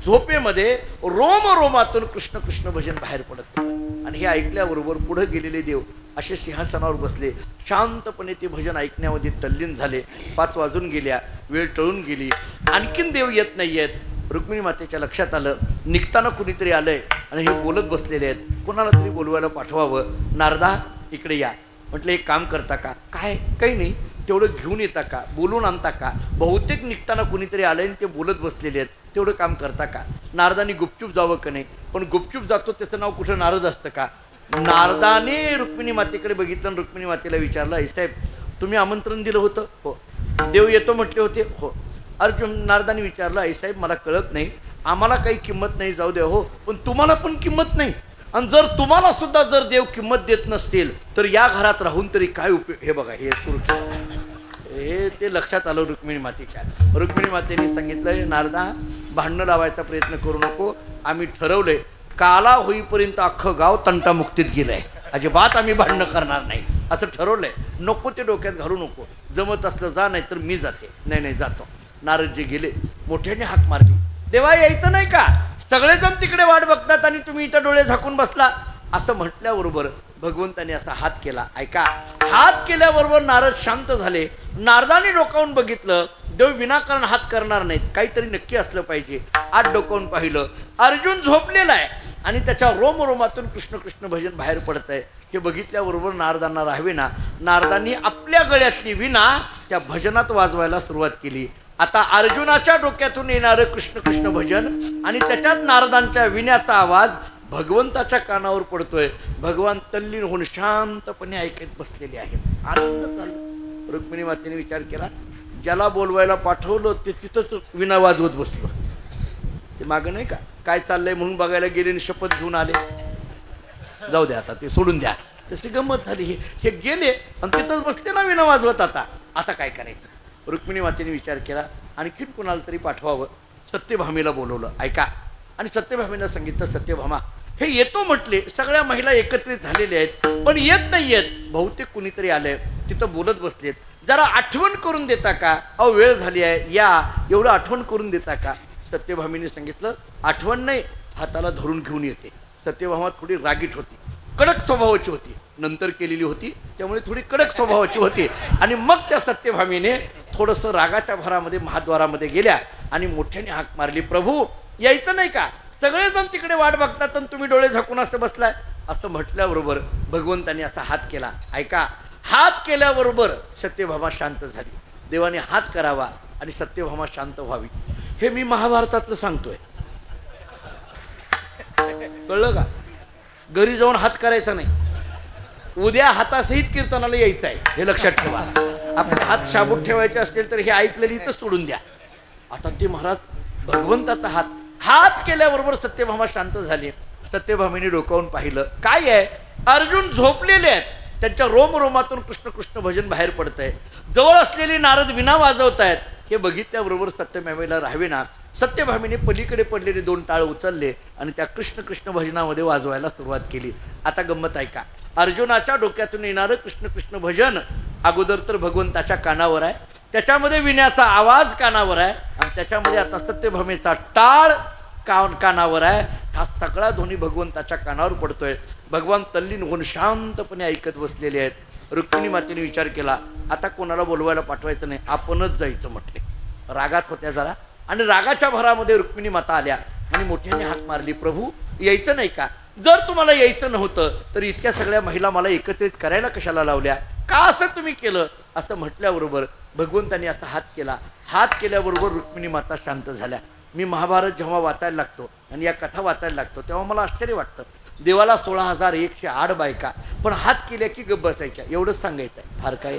झोपेमध्ये रोमातून कृष्ण कृष्ण भजन बाहेर पडत होतं. आणि हे ऐकल्याबरोबर पुढे गेलेले देव असे सिंहासनावर बसले, शांतपणे ते भजन ऐकण्यामध्ये तल्लीन झाले. 5 वाजून गेल्या, वेळ टळून गेली, आणखीन देव येत नाही आहेत. रुक्मिणी मातेच्या लक्षात आलं, निघताना कुणीतरी आलंय आणि हे बोलत बसलेले आहेत, कोणाला तरी बोलवायला पाठवावं. नारदा इकडे या. म्हटलं एक काम करता का? काय? काही नाही, तेवढं घेऊन येता का, बोलून आणता का? बहुतेक निघताना कुणीतरी आलंय आणि ते बोलत बसलेले आहेत, तेवढं काम करता का? नारदाने गुपचूप जावं का नाही? पण गुपचूप जातो त्याचं नाव कुठं नारद असतं का? नारदाने रुक्मिणी मातेकडे बघितलं आणि रुक्मिणी मातेला विचारलं, आई साहेब तुम्ही आमंत्रण दिलं होतं? हो. देव येतो म्हटले होते? हो. अर्जुन नारदाने विचारलं, आई साहेब मला कळत नाही, आम्हाला काही किंमत नाही, जाऊ द्या हो, पण तुम्हाला पण किंमत नाही, आणि जर तुम्हाला सुद्धा जर देव किंमत देत नसतील तर या घरात राहून तरी काय उपयोग? हे बघा, हे सुरू केलं, हे ते लक्षात आलं रुक्मिणी मातेच्या. रुक्मिणी मातेने सांगितलं, नारदा भांडणं लावायचा प्रयत्न करू नको, आम्ही ठरवलंय काला होईपर्यंत अख्खं गाव तंटामुक्तीत गेलंय, अजिबात आम्ही भांडणं करणार नाही असं ठरवलंय. नको ते डोक्यात घालू नको, जमत असलं जा, नाही तर मी जाते. नाही जातो. नारदजी गेले, मोठ्याने हाक मारली, देवा यायचं नाही का? सगळेजण तिकडे वाट बघतात आणि तुम्ही इथं डोळे झाकून बसला. असं म्हटल्याबरोबर भगवंताने असा हात केला. ऐका, हात केल्याबरोबर नारद शांत झाले. नारदाने डोकावून बघितलं, देव विनाकारण हात करणार नाहीत, काहीतरी नक्की असलं पाहिजे. आत डोकावून पाहिलं, अर्जुन झोपलेला आहे आणि त्याच्या रोमातून कृष्ण कृष्ण भजन बाहेर पडत आहे. हे बघितल्याबरोबर नारदांना राहावेना, नारदांनी आपल्या गळ्यातली विणा त्या भजनात वाजवायला सुरुवात केली. आता अर्जुनाच्या डोक्यातून येणारं कृष्ण कृष्ण भजन आणि त्याच्यात नारदांच्या विण्याचा आवाज भगवंताच्या कानावर पडतोय. भगवान तल्लीन होऊन शांतपणे ऐकत बसलेले आहेत, आनंद चालू. रुक्मिणी मातेने विचार केला, ज्याला बोलवायला पाठवलं ते तिथंच विणा वाजवत बसलो, ते मागं नाही का काय चाललंय म्हणून बघायला गेले आणि शपथ घेऊन आले. जाऊ द्या, आता ते सोडून द्या. तशी गंमत झाली. हे गेले आणि तिथंच बसले ना विणा वाजवत. आता काय करायचं? रुक्मिणी मातेने विचार केला, आणखीन कुणाला तरी पाठवावं. सत्यभामेला बोलवलं. ऐका, आणि सत्यभामेला सांगितलं, सत्यभामा हे येतो म्हटले, सगळ्या महिला एकत्रित झालेल्या आहेत, पण येत नाही आहेत, बहुतेक कुणीतरी आलंय, तिथं बोलत बसलेत, जरा आठवण करून देता का? अहो वेळ झाली आहे, या, एवढं आठवण करून देता का? सत्यभामेने सांगितलं, आठवण नाही, हाताला धरून घेऊन येते. सत्यभामा थोडी रागीट होती, कडक स्वभावाची होती, नंतर केलेली होती त्यामुळे थोडी कडक स्वभावाची होती. आणि मग त्या सत्यभामेने थोडंसं रागाच्या भरामध्ये महाद्वारामध्ये गेल्या आणि मोठ्याने हाक मारली, प्रभू यायचं नाही का? सगळेजण तिकडे वाट बघतात आणि तुम्ही डोळे झाकून असं बसलाय. असं म्हटल्याबरोबर भगवंताने असा हात केला. ऐका, हात केल्याबरोबर सत्यभामा शांत झाली. देवाने हात करावा आणि सत्यभामा शांत व्हावी. हे मी महाभारतातलं सांगतोय, कळलं का? घरी जाऊन हात करायचा नाही. उद्या हातासहित कीर्तनाला यायचं आहे, हे लक्षात ठेवा. आपले हात शाबूत ठेवायचे असतील तर हे ऐकलेली इथं सोडून द्या. आता ते महाराज भगवंताचा हात केल्याबरोबर सत्यभामा शांत झाली. सत्यभामेने डोकावून पाहिलं, काय आहे? अर्जुन झोपलेले आहेत, त्यांच्या रोमातून कृष्ण कृष्ण भजन बाहेर पडत आहे. जवळ असलेली नारद विणा वाजवत आहेत. हे बघितल्याबरोबर सत्यभामेला राहावेना, सत्यभामेने पलीकडे पडलेले 2 टाळ उचलले आणि त्या कृष्ण कृष्ण भजनामध्ये वाजवायला सुरुवात केली. आता गंमत ऐका, अर्जुनाच्या डोक्यातून येणारं कृष्ण कृष्ण भजन अगोदर तर भगवंताच्या कानावर आहे, त्याच्यामध्ये विण्याचा आवाज कानावर आहे आणि त्याच्यामध्ये आता सत्यभामेचा टाळ कानावर आहे. हा सगळा ध्वनी भगवंताच्या कानावर पडतोय. भगवान तल्लीन होऊन शांतपणे ऐकत बसलेले आहेत. रुक्मिणी मातेने विचार केला, आता कोणाला बोलवायला पाठवायचं नाही, आपणच जायचं म्हटले. रागात होत्या जरा आणि रागाच्या भरामध्ये रुक्मिणी माता आल्या आणि मोठ्याने हाक मारली, प्रभू यायचं नाही का? जर तुम्हाला यायचं नव्हतं तर इतक्या सगळ्या महिला मला एकत्रित करायला कशाला लावल्या? का असं तुम्ही केलं? असं म्हटल्याबरोबर भगवंताने असा हात केला. हात केल्याबरोबर रुक्मिणी माता शांत झाल्या. मी महाभारत जेव्हा वाचायला लागतो आणि या कथा वाचायला लागतो तेव्हा मला आश्चर्य वाटतं. देवाला 16,108 बायका, पण हात केल्या की गप्प बसायच्या, एवढंच सांगायचं आहे. फार काय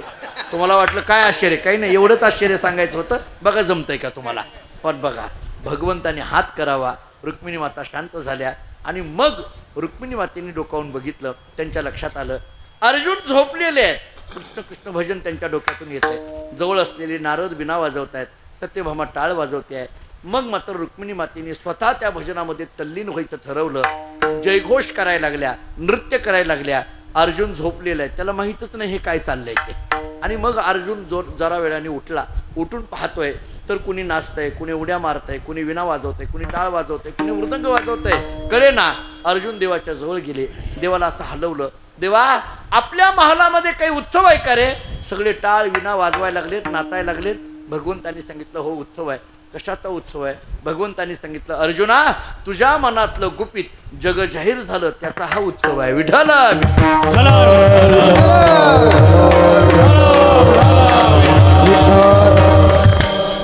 तुम्हाला वाटलं काय आश्चर्य? काही नाही, एवढंच आश्चर्य सांगायचं होतं. बघा जमतंय का तुम्हाला? पण बघा, भगवंताने हात करावा, रुक्मिणी माता शांत झाल्या आणि मग रुक्मिणी मातेने डोकावून बघितलं. त्यांच्या लक्षात आलं अर्जुन झोपलेले आहेत. कृष्ण कृष्ण भजन त्यांच्या डोक्यातून येत आहे. जवळ असलेले नारद विणा वाजवत आहेत, सत्यभामा टाळ वाजवते आहे. मग मात्र रुक्मिणी मातेने स्वतः त्या भजनामध्ये तल्लीन व्हायचं ठरवलं. जयघोष करायला लागल्या, नृत्य करायला लागल्या. अर्जुन झोपलेला आहे, त्याला माहीतच नाही हे काय चाललंय ते. आणि मग अर्जुन जरा वेळाने उठला. उठून पाहतोय तर कुणी नाचतंय, कुणी उड्या मारतंय, कुणी विणा वाजवतंय, कुणी टाळ वाजवतंय, कुणी मृदंग वाजवतंय, कळे ना. अर्जुन देवाच्या जवळ गेले, देवाला असं हलवलं. देवा, आपल्या महालामध्ये काही उत्सव आहे का रे? सगळे टाळ विणा वाजवायला लागलेत, नाचायला लागलेत. भगवंतांनी सांगितलं हो उत्सव आहे. कशाचा उत्सव आहे? भगवंतांनी सांगितलं अर्जुना, तुझ्या मनातलं गुपित जग जाहीर झालं, त्याचा हा उत्सव आहे. विठ्ठल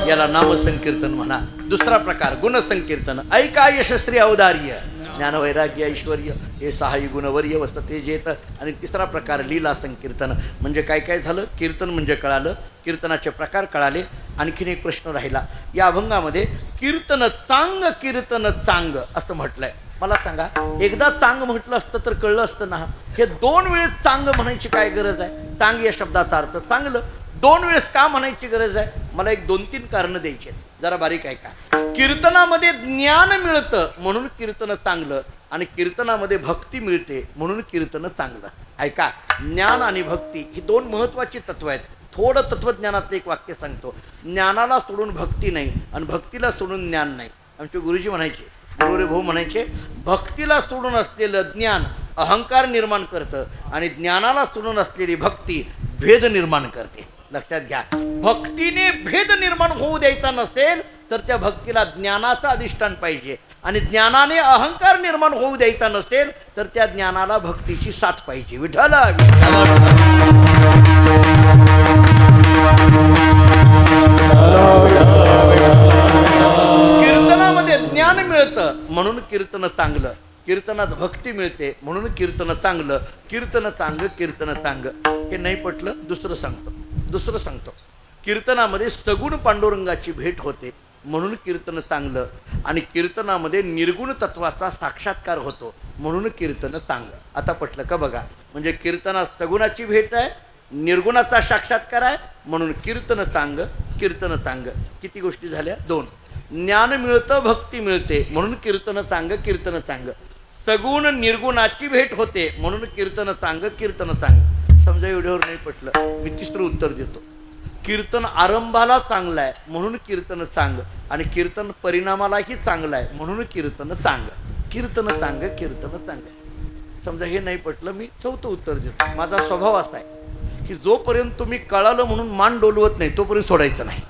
याला नामसंकीर्तन म्हणा. दुसरा प्रकार गुणसंकीर्तन. ऐका यशस्वी औदार्य, ज्ञान वैराग्य ऐश्वर्य हे 6 गुणवर्य वसते जेत. आणि तिसरा प्रकार लीला संकीर्तन. म्हणजे काय काय झालं? कीर्तन म्हणजे कळालं, कीर्तनाचे प्रकार कळाले. आणखीन एक प्रश्न राहिला या अभंगामध्ये. कीर्तन चांग, कीर्तन चांग असं म्हटलंय. मला सांगा, एकदा चांग म्हटलं असतं तर कळलं असतं ना. हे 2 वेळेस चांग म्हणायची काय गरज आहे? चांग या शब्दाचा अर्थ चांगलं. 2 वेळेस का म्हणायची गरज आहे? मला एक 2-3 कारणं द्यायची आहेत, जरा बारीक ऐका. कीर्तनामध्ये ज्ञान मिळतं म्हणून कीर्तन चांगलं, आणि कीर्तनामध्ये भक्ती मिळते म्हणून कीर्तन चांगलं. ऐका, ज्ञान आणि भक्ती ही 2 महत्त्वाची तत्व आहेत. थोडं तत्वज्ञानाचं एक वाक्य सांगतो. ज्ञानाला सोडून भक्ती नाही आणि भक्तीला सोडून ज्ञान नाही. आमचे गुरुजी म्हणायचे, गुरुरे भाऊ म्हणायचे, भक्तीला सोडून असलेलं ज्ञान अहंकार निर्माण करतं आणि ज्ञानाला सोडून असलेली भक्ती भेद निर्माण करते. लक्षात घ्या, भक्तीने भेद निर्माण होऊ द्यायचा नसेल तर त्या भक्तीला ज्ञानाचं अधिष्ठान पाहिजे, आणि ज्ञानाने अहंकार निर्माण होऊ द्यायचा नसेल तर त्या ज्ञानाला भक्तीची साथ पाहिजे. विठ्ठल कीर्तनामध्ये ज्ञान मिळतं म्हणून कीर्तन चांगलं, कीर्तनात भक्ती मिळते म्हणून कीर्तन चांगलं. कीर्तन चांग, कीर्तन चांग. हे नाही पटलं, दुसरं सांगतो. कीर्तनामध्ये सगुण पांडुरंगाची भेट होते म्हणून कीर्तन चांगलं, आणि कीर्तनामध्ये निर्गुण तत्वाचा साक्षात्कार होतो म्हणून कीर्तन चांगलं. आता पटलं का बघा? म्हणजे कीर्तनात सगुणाची भेट आहे, निर्गुणाचा साक्षात्कार आहे म्हणून कीर्तन चांग, कीर्तन चांग. किती गोष्टी झाल्या? 2. ज्ञान मिळतं, भक्ती मिळते म्हणून कीर्तन चांग, कीर्तन चांग. सगुण निर्गुणाची भेट होते म्हणून कीर्तन चांग, कीर्तन चांग. समजा एवढ्यावर नाही पटलं, मी तिसरं उत्तर देतो. कीर्तन आरंभाला चांगलं आहे म्हणून कीर्तन चांग, आणि कीर्तन परिणामालाही चांगलं आहे म्हणून कीर्तन चांग. कीर्तन चांग, कीर्तन चांग. समजा हे नाही पटलं, मी 4थं उत्तर देतो. माझा स्वभाव असा आहे की जोपर्यंत तुम्ही कळालं म्हणून मान डोलवत नाही तोपर्यंत सोडायचं नाही.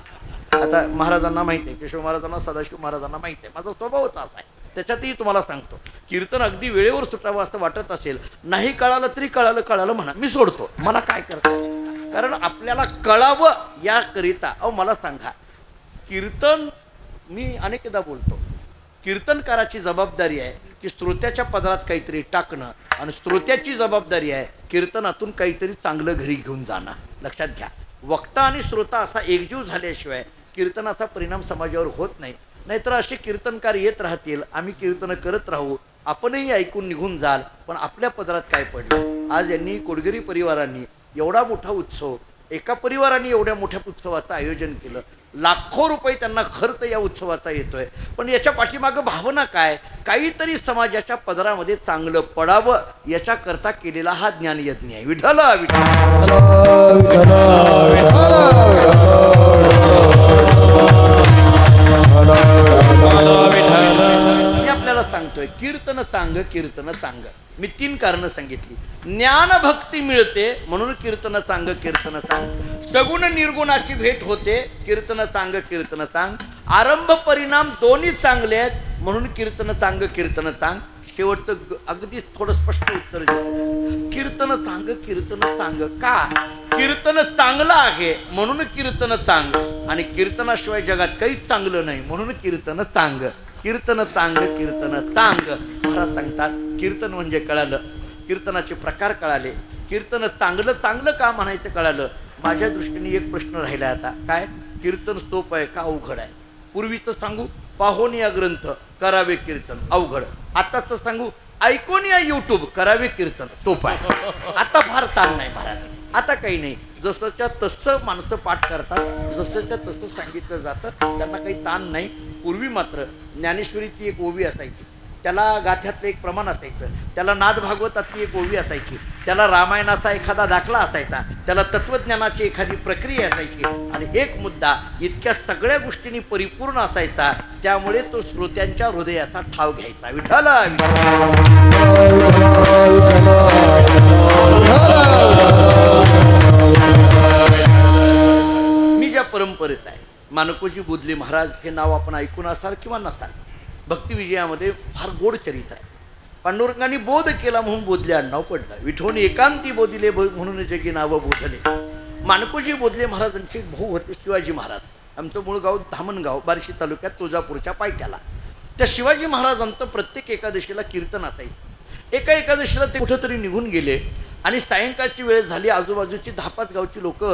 आता महाराजांना माहिती आहे, केशव महाराजांना, सदाशिव महाराजांना माहिती आहे, माझा स्वभावच असा आहे. त्याच्यातही तुम्हाला सांगतो, कीर्तन अगदी वेळेवर सुटावं असं वाटत असेल, नाही कळालं तरी कळालं म्हणा, मी सोडतो. मला काय करतं? कारण आपल्याला कळावं याकरिता. मला सांगा, कीर्तन मी अनेकदा बोलतो, कीर्तनकाराची जबाबदारी आहे की श्रोत्याच्या पदरात काहीतरी टाकणं, आणि श्रोत्याची जबाबदारी आहे कीर्तनातून काहीतरी चांगलं घरी घेऊन जाणं. लक्षात घ्या, वक्ता आणि श्रोता असा एकजीव झाल्याशिवाय कीर्तनाचा परिणाम समाजावर होत नाही. नाहीतर असे कीर्तनकार येत राहतील, आम्ही कीर्तन करत राहू, आपणही ऐकून निघून जाल, पण आपल्या पदरात काय पडलं? आज यांनी कोडगिरी परिवारांनी एवढा मोठा उत्सव, एका परिवाराने एवढ्या मोठ्या उत्सवाचं आयोजन केलं, लाखो रुपये त्यांना खर्च या उत्सवाचा येतोय, पण याच्या पाठीमागं भावना काय? काहीतरी समाजाच्या पदरामध्ये चांगलं पडावं याच्याकरता केलेला हा ज्ञानयज्ञ आहे. विठ्ठल मी आपल्याला सांगतोय, कीर्तन चांग, कीर्तन चांग. मी 3 कारणं सांगितली. ज्ञान भक्ती मिळते म्हणून कीर्तन चांग, कीर्तन चांग. सगुण निर्गुणाची भेट होते, कीर्तन चांग, कीर्तन चांग. आरंभ परिणाम दोन्ही चांगले आहेत म्हणून कीर्तन चांग, कीर्तन चांग. शेवटचं अगदी थोडं स्पष्ट उत्तर देतो. कीर्तन चांग, कीर्तन चांग. का? कीर्तन चांगलं आहे म्हणून कीर्तन चांग, आणि कीर्तनाशिवाय जगात काहीच चांगलं नाही म्हणून कीर्तन चांग. कीर्तन चांग, कीर्तन चांग. महाराज सांगतात, कीर्तन म्हणजे कळालं, कीर्तनाचे प्रकार कळाले, कीर्तन चांगलं चांगलं का म्हणायचं कळालं. माझ्या दृष्टीने एक प्रश्न राहिला आता, काय? कीर्तन सोपं आहे का अवघड आहे? पूर्वीचं सांगू, पाहून या ग्रंथ करावे कीर्तन अवघड. आताच सांगू, ऐकून या यूट्यूब करावे कीर्तन सोपं आहे. आता फार ताण नाही महाराज, आता काही नाही, जसंच्या तसं माणसं पाठ करतात, जसंच्या तसं सांगितलं जातं, त्यांना काही ताण नाही. पूर्वी मात्र ज्ञानेश्वरीची एक ओवी असायची, त्याला गाथ्यातलं एक प्रमाण असायचं, त्याला नाद भागवतातली एक ओवी असायची, त्याला रामायणाचा एखादा दाखला असायचा, त्याला तत्वज्ञानाची एखादी प्रक्रिया असायची, आणि एक मुद्दा इतक्या सगळ्या गोष्टींनी परिपूर्ण असायचा, त्यामुळे तो श्रोत्यांच्या हृदयाचा ठाव घ्यायचा. विठ्ठल मी ज्या परंपरेत आहे, मानकोजी बोधले महाराज हे नाव आपण ऐकून असाल किंवा नसाल. भक्तिविजयामध्ये फार गोड चरित्र आहे. पांडुरंगाने बोध केला म्हणून बोधले आडनाव पडलं, विठोनी एकांती बोधिले म्हणून जगी नावं बोधले. मानकोजी बोधले महाराजांचे भाऊ होते शिवाजी महाराज. आमचं मूळ गाव धामणगाव, बार्शी तालुक्यात तुळजापूरच्या पायथ्याला. त्या शिवाजी महाराजांचं प्रत्येक एकादशीला कीर्तन असायचं. एका एकादशीला ते कुठंतरी निघून गेले आणि सायंकाळची वेळ झाली. आजूबाजूची 10-5 गावची लोक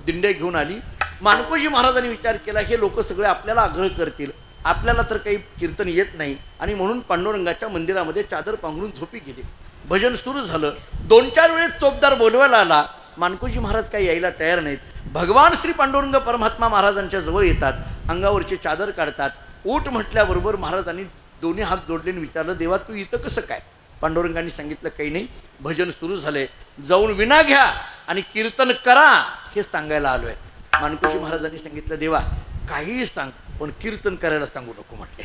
दिंड्या घेऊन आली. मानकोजी महाराजांनी विचार केला, हे लोक सगळे आपल्याला आग्रह करतील, आपल्याला तर काही कीर्तन येत नाही, आणि म्हणून पांडुरंगाच्या मंदिरामध्ये चादर पांघरून झोपी गेली. भजन सुरू झालं. 2-4 वेळेस चोपदार बोलवायला आला. मानकोजी महाराज काही यायला तयार नाहीत. भगवान श्री पांडुरंग परमात्मा महाराजांच्या जवळ येतात, अंगावरची चादर काढतात. ऊट म्हटल्याबरोबर महाराजांनी दोन्ही हात जोडले आणि विचारलं, देवा तू इथं कसं काय? पांडुरंगांनी सांगितलं, काही नाही, भजन सुरू झालंय, जाऊन विना घ्या आणि कीर्तन करा, हे सांगायला आलोय. मानकोजी महाराजांनी सांगितलं, देवा काहीही सांग, पण कीर्तन करायला सांगू नको म्हटले.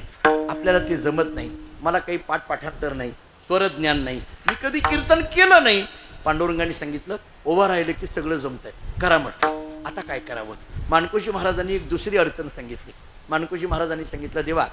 आपल्याला ते जमत नाही, मला काही पाठपाठांतर नाही, स्वरज्ञान नाही, मी कधी कीर्तन केलं नाही. पांडुरंगांनी सांगितलं, उभा राहिलं की सगळं जमतंय, करा म्हटलं. आता काय करावं? मानकोजी महाराजांनी एक दुसरी अडचण सांगितली. मानकोजी महाराजांनी सांगितलं, देवा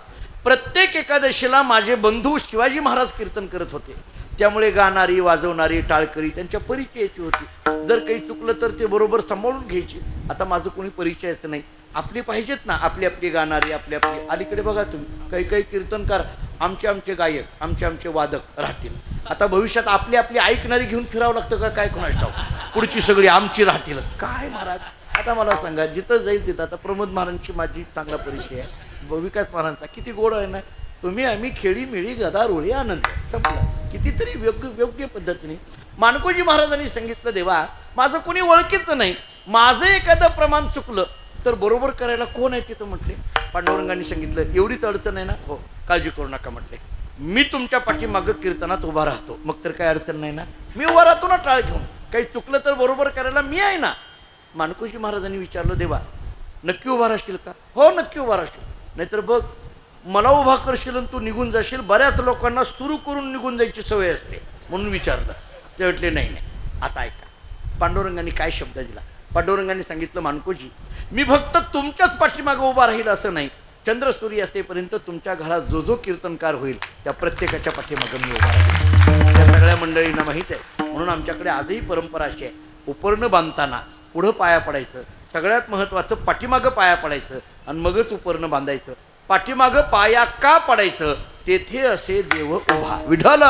प्रत्येक एकादशीला माझे बंधू शिवाजी महाराज कीर्तन करत होते, त्यामुळे गाणारी वाजवणारी टाळकरी त्यांच्या परिचयाची होती. जर काही चुकलं तर ते बरोबर सांभाळून घ्यायची. आता माझं कोणी परिचयाचं नाही. आपली पाहिजेत ना, आपली आपली गाणारी, आपली आपली. अलीकडे बघा तुम्ही, काही काही कीर्तनकार आमचे गायक, आमचे वादक राहतील. आता भविष्यात आपली आपली ऐकणारी घेऊन फिरावं लागतं का काय कोणाच ठाऊक? पुढची सगळी आमची राहतील काय महाराज? आता मला सांगा, जिथं जाईल तिथं, आता प्रमोद महाराजांची माझी चांगला परिचय आहे, विकास महाराजांचा किती गोड आहे ना. तुम्ही आम्ही खेळी मिळी गदा रोळी आनंद संपला. कितीतरी योग्य पद्धतीने मानकोजी महाराजांनी सांगितलं, देवा माझं कोणी ओळखीचं नाही, माझं एखादं प्रमाण चुकलं तर बरोबर करायला कोण आहे तिथं म्हटले. पांडुरंगांनी सांगितलं, एवढीच अडचण आहे ना? हो, काळजी करू नका म्हटले, मी तुमच्या पाठीमागं कीर्तनात उभा राहतो. मग तर काय अडचण नाही ना, मी उभा राहतो ना टाळ घेऊन, काही चुकलं तर बरोबर करायला मी आहे ना. मानकोजी महाराजांनी विचारलं, देवा नक्की उभा राहशील का? हो नक्की उभा राहशील, नाहीतर बघ मला उभा करशील आणि तू निघून जाशील. बऱ्याच लोकांना सुरू करून निघून जायची सवय असते, म्हणून विचारलं. ते म्हटले, नाही. आता ऐका, पांडुरंगांनी काय शब्द दिला. पांडुरंगांनी सांगितलं, मानकोजी मी फक्त तुमच्याच पाठीमागं उभा राहील असं नाही, चंद्र सूर्य असेपर्यंत तुमच्या घरात जो कीर्तनकार होईल त्या प्रत्येकाच्या पाठीमागं मी उभा राहील. त्या सगळ्या मंडळींना माहीत आहे. म्हणून आमच्याकडे आजही परंपरा अशी आहे, उपरणं बांधताना पुढं पाया पडायचं, सगळ्यात महत्त्वाचं पाठीमागं पाया पडायचं आणि मगच उपरणं बांधायचं. पाठीमागं पाया का पडायचं? तेथे असे देव उभा. विठ्ठल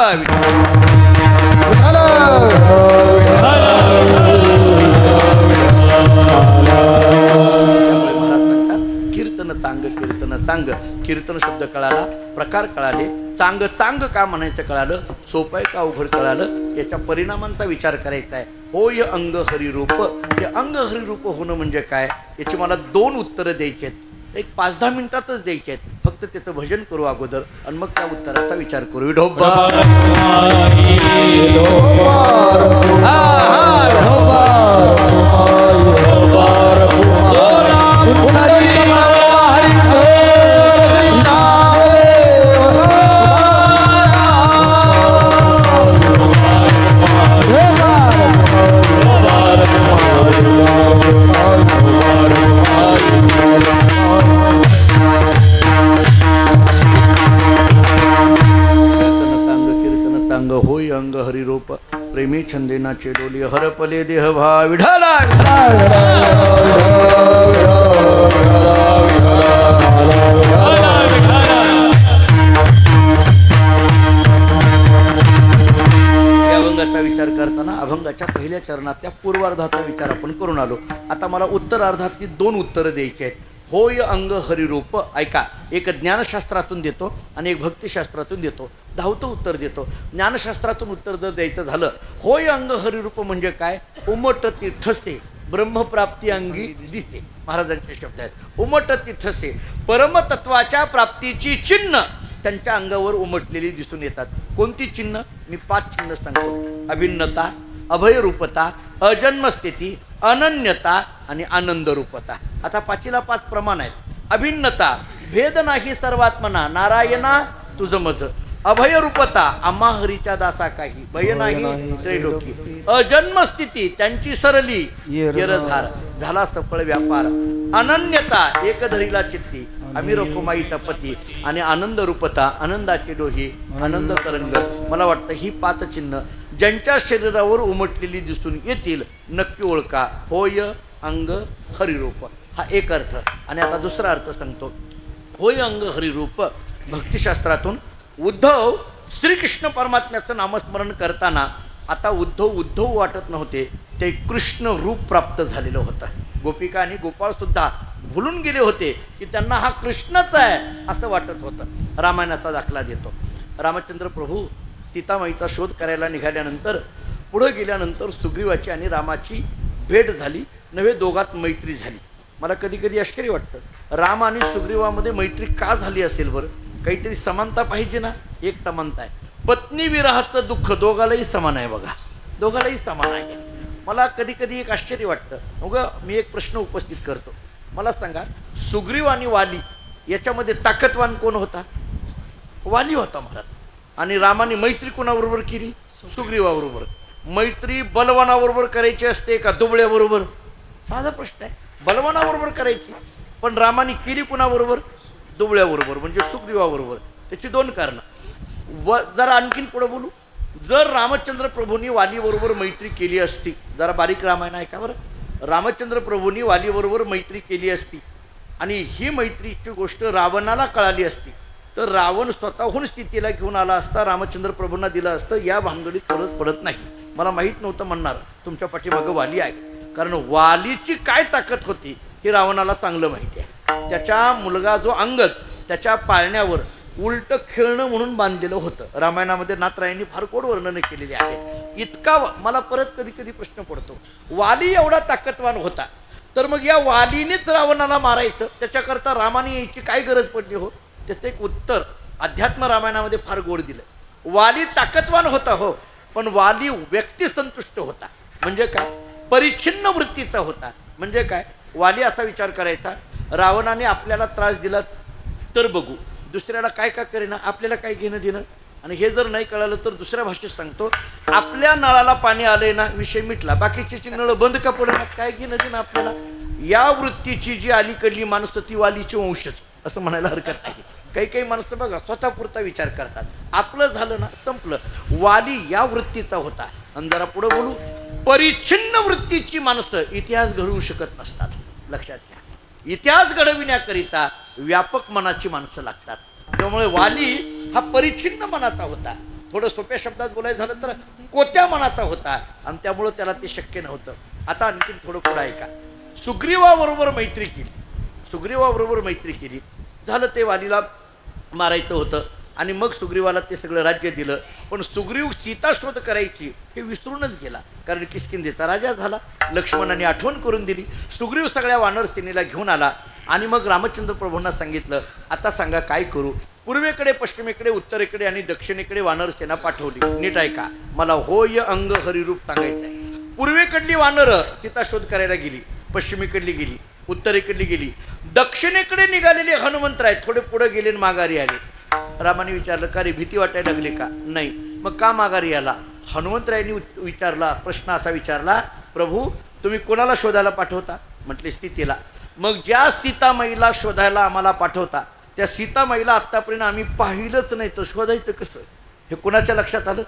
महाराज सांगतात, कीर्तन चांग. कीर्तन शब्द कळाला, प्रकार कळाले, चांग का म्हणायचं कळालं, सोपं आहे का अवघड कळालं. याच्या परिणामांचा विचार करायचा आहे. होय अंग हरिरूप. हे अंग हरिरूप होणं म्हणजे काय, याची मला 2 उत्तरं द्यायची आहेत. एक 5-10 मिनिटातच द्यायचे आहेत. फक्त त्याचं भजन करू अगोदर आणि मग त्या उत्तराचा विचार करू. होय अंग हरिरूप प्रेमी छंदेनाचे डोली हरपले देह भा. विढाला अभंगाचा विचार करताना अभंगाच्या पहिल्या चरणातल्या पूर्वार्धाचा विचार आपण करून आलो. आता मला उत्तरार्धातली 2 उत्तरं द्यायची आहेत. होय अंग हरिरूप. ऐका, एक ज्ञानशास्त्रातून देतो आणि एक भक्तिशास्त्रातून देतो. धावतं उत्तर देतो. ज्ञानशास्त्रातून उत्तर जर द्यायचं झालं, होय अंग हरिरूप म्हणजे काय? उमटती ठसे ब्रह्मप्राप्ती अंगी दिसे. महाराजांचे शब्द आहेत. उमटती ठसे, परमतत्वाच्या प्राप्तीची चिन्ह त्यांच्या अंगावर उमटलेली दिसून येतात. कोणती चिन्ह? मी 5 चिन्ह सांगतो. अभिन्नता, अभयरूपता, अजन्मस्थिती, अनन्यता आणि आनंदरूपता. आता 5ला 5 प्रमाण आहेत. अभिन्नता, भेद नाही सर्वात्मना, नारायणा तुझं मज. अभयरूपता, आम्हा हरीच्या दासा काही, भय नाही त्रैलोकी. अजन्मस्थिती, त्यांची सरली येरधार, झाला सफळ व्यापार. अनन्यता, एकधरीला चित्ती, आम्ही रकुमाई तपती. आणि आनंद रूपता, आनंदाची डोही, आनंद तरंग. मला वाटतं ही 5 चिन्ह ज्यांच्या शरीरावर उमटलेली दिसून येतील, नक्की ओळखा. होय अंग हरिरूप, हा एक अर्थ. आणि आता दुसरा अर्थ सांगतो. होय अंग हरिरूप भक्तिशास्त्रातून उद्धव श्रीकृष्ण परमात्म्याचं नामस्मरण करताना आता उद्धव वाटत नव्हते, ते कृष्ण रूप प्राप्त झालेलं होतं. गोपिका आणि गोपाळ सुद्धा भुलून गेले होते की त्यांना हा कृष्णच आहे असं वाटत होतं. रामायणाचा दाखला देतो. रामचंद्र प्रभू सीतामाईचा शोध करायला निघाल्यानंतर पुढं गेल्यानंतर सुग्रीवाची आणि रामाची भेट झाली. नव्हे दोघात मैत्री झाली. मला कधी कधी आश्चर्य वाटतं, राम आणि सुग्रीवामध्ये मैत्री का झाली असेल बरं? काहीतरी समानता पाहिजे ना. एक समानता आहे, पत्नी विरहाचं दुःख दोघालाही समान आहे. बघा, दोघालाही समान आहे. मला कधी कधी एक आश्चर्य वाटतं. मग मी एक प्रश्न उपस्थित करतो. मला सांगा, सुग्रीव आणि वाली याच्यामध्ये ताकदवान कोण होता? वाली होता महाराज. आणि रामाने मैत्री कोणाबरोबर केली? सुग्रीवाबरोबर. मैत्री बलवानाबरोबर करायची असते का दुबळ्याबरोबर? साधा प्रश्न आहे. बलवानाबरोबर करायची, पण रामाने केली कोणाबरोबर? दुबळ्याबरोबर, म्हणजे सुग्रीवाबरोबर. त्याची 2 कारणं. जरा आणखीन पुढे बोलू. जर रामचंद्र प्रभूंनी वालीबरोबर मैत्री केली असती, जरा बारीक रामायण आहे का बरं, रामचंद्र प्रभूंनी वालीबरोबर मैत्री केली असती आणि ही मैत्रीची गोष्ट रावणाला कळाली असती, तर रावण स्वतःहून स्थितीला घेऊन आला असता, रामचंद्र प्रभूंना दिलं असतं. या भानगडीत पडत नाही. मला माहीत नव्हतं म्हणणार, तुमच्या पाठीमागं वाली आहे. कारण वालीची काय ताकद होती हे रावणाला चांगलं माहिती आहे. त्याच्या मुलगा जो अंगद, त्याच्या पाळण्यावर उलट खेळणं म्हणून बांधलेलं होतं. रामायणामध्ये नाथरायांनी फार गोड वर्णन केलेले आहे. इतका मला परत कधी कधी प्रश्न पडतो, वाली एवढा ताकदवान होता, तर मग या वालीनेच रावणाला मारायचं, त्याच्याकरता रामाने यायची काय गरज पडली हो? त्याचं एक उत्तर अध्यात्म रामायणामध्ये फार गोड दिलं. वाली ताकदवान होता हो, पण वाली व्यक्तिसंतुष्ट होता. म्हणजे काय? परिच्छिन्न वृत्तीचा होता. म्हणजे काय? वाली असा विचार करायचा, रावणाने आपल्याला त्रास दिला तर बघू, दुसऱ्याला काय का करेना, आपल्याला काय घेणं देणं. आणि हे जर नाही कळालं तर दुसऱ्या भाषेत सांगतो, आपल्या नळाला पाणी आलंय ना, विषय मिटला, बाकीची नळ बंद का पडेना, काय घेणं देणं आपल्याला. या वृत्तीची जी अलीकडली माणसं ती वालीची वंशच असं म्हणायला हरकत नाही. काही माणसं बघा स्वतःपुरता विचार करतात, आपलं झालं ना संपलं. वाली या वृत्तीचा होता. आणि जरा पुढे बोलू, परिच्छिन्न वृत्तीची माणसं इतिहास घडवू शकत नसतात. लक्षात घ्या, इतिहास घडविण्याकरिता व्यापक मनाची माणसं लागतात. त्यामुळे वाली हा परिच्छिन्न मनाचा होता. थोडं सोप्या शब्दात बोलायचं झालं तर कोत्या मनाचा होता, आणि त्यामुळं त्याला ते शक्य नव्हतं. आता आणखीन थोडं पुढं ऐका. सुग्रीवाबरोबर मैत्री केली, सुग्रीवाबरोबर मैत्री केली. झालं, ते वालीला मारायचं होतं आणि मग सुग्रीवाला ते सगळं राज्य दिलं. पण सुग्रीव सीता शोध करायची हे विसरूनच गेला, कारण किष्किंधेचा राजा झाला. लक्ष्मणाने आठवण करून दिली. सुग्रीव सगळ्या वानर सेनेला घेऊन आला आणि मग रामचंद्र प्रभूंना सांगितलं, आता सांगा काय करू. पूर्वेकडे, पश्चिमेकडे, उत्तरेकडे आणि दक्षिणेकडे वानर सेना पाठवली. नीट ऐका, मला होय अंग हरिरूप सांगायचं आहे. पूर्वेकडली वानरं सीता शोध करायला गेली, पश्चिमेकडली गेली, उत्तरेकडली गेली, दक्षिणेकडे निघालेले हनुमंतराय थोडे पुढे गेले आणि माघारी आले. रामाने विचारलं, का रे भीती वाटायला लागली का? नाही. मग का माघारी आला? हनुमंतरायांनी विचारला, प्रश्न असा विचारला, प्रभू तुम्ही कोणाला शोधायला पाठवता? म्हटले सीतेला. मग ज्या सीतामाईला शोधायला आम्हाला पाठवता त्या सीतामाईला आत्तापर्यंत आम्ही पाहिलंच नाही, तर शोधायचं कसं? हे कोणाच्या लक्षात आलं?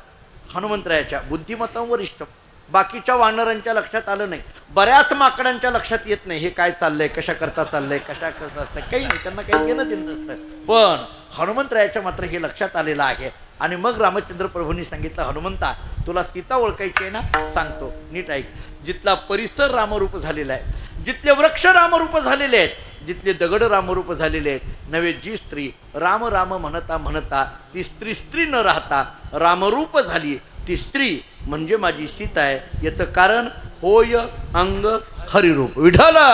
हनुमंतरायाच्या बुद्धिमत्तांवर इष्ट. बाकीच्या वानरांच्या लक्षात आलं नाही. बऱ्याच माकडांच्या लक्षात येत नाही हे काय चाललंय, कशा करता चाललंय, कशा करता असतं, काही नाही, त्यांना काही घेणं देणं नसतं. पण हनुमंतरायाच्या मात्र हे लक्षात आलेलं आहे. आणि मग रामचंद्र प्रभूंनी सांगितलं, हनुमंता तुला सीता ओळखायची आहे ना, सांगतो नीट ऐक. जिथला परिसर रामरूप झालेला आहे, जिथले वृक्ष रामरूप झालेले आहेत, जिथले दगड रामरूप झालेले आहेत नव्हे जी स्त्री राम राम म्हणता म्हणता ती स्त्री न राहता रामरूप झाली ती स्त्री म्हणजे माझी सीता आहे. याचं कारण होय अंग हरिरूप. विठाला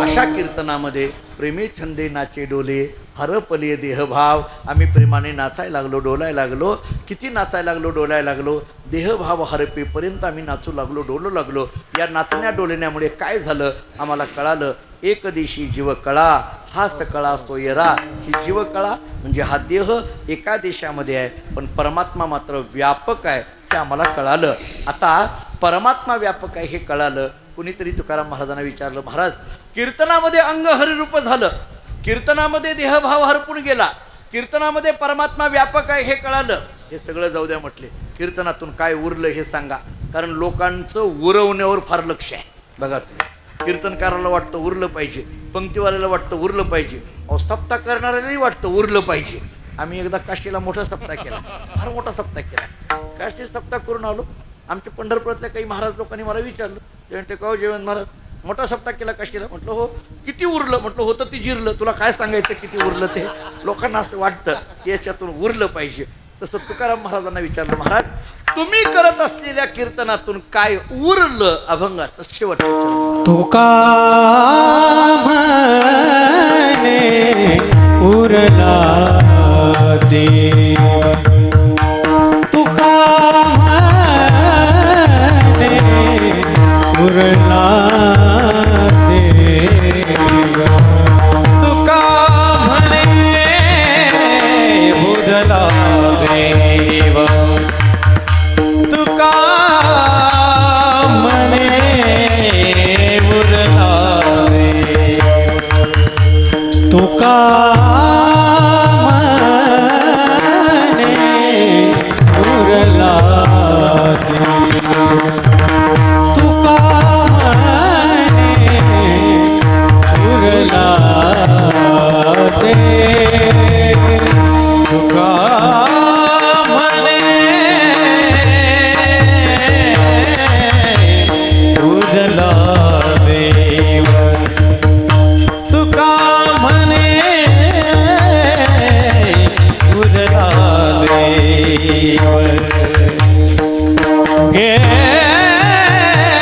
अशा कीर्तनामध्ये प्रेमे छंदे नाचे डोले हरपले देहभाव. आम्ही प्रेमाने नाचायला लागलो डोलायला लागलो. किती नाचायला लागलो डोलायला लागलो देहभाव हरपेपर्यंत आम्ही नाचू लागलो डोलू लागलो. या नाचण्या डोलण्यामुळे काय झालं आम्हाला कळालं. एक देशी जीवकळा हा सकळा सोयरा. ही जीवकळा म्हणजे हा देह एका देशामध्ये आहे पण परमात्मा मात्र व्यापक आहे हे आम्हाला कळालं. आता परमात्मा व्यापक आहे हे कळालं. कुणीतरी तुकाराम महाराजांना विचारलं महाराज कीर्तनामध्ये अंग हरिरूप झालं कीर्तनामध्ये देहभाव हरपून गेला कीर्तनामध्ये परमात्मा व्यापक आहे हे कळालं. हे सगळं जाऊ द्या म्हटले कीर्तनातून काय उरलं हे सांगा. कारण लोकांचं उरवण्यावर फार लक्ष आहे. बघा कीर्तनकाराला वाटतं उरलं पाहिजे पंक्तीवाल्याला वाटतं उरलं पाहिजे अहो सप्ताह करणाऱ्यालाही वाटतं उरलं पाहिजे. आम्ही एकदा काशीला मोठा सप्ताह केला फार मोठा सप्ताह केला. काशी सप्ताह करून आलो. आमच्या पंढरपुरातल्या काही महाराज लोकांनी मला विचारलं ते म्हणते का जेवण महाराज मोठा सप्ताह केला काशीला. म्हटलं हो किती उरलं. म्हटलं होतं ती जिरलं. तुला काय सांगायचं किती उरलं ते. लोकांना असं वाटतं की याच्यातून उरलं पाहिजे. तसं तुकाराम महाराजांना विचारलं महाराज तुम्ही करत असलेल्या कीर्तनातून काय उरलं अभंगाचं शेवट विचारलं. तुका म्हणे उरला देव तुका म्हणे उरला देव तुका म्हणे उरला देव तुका म्हणे उरला देव तुका म्हणे उरला देव तुका म्हणे उरला देव तुका म्हणे उरला देव तुका म्हणे उरला देव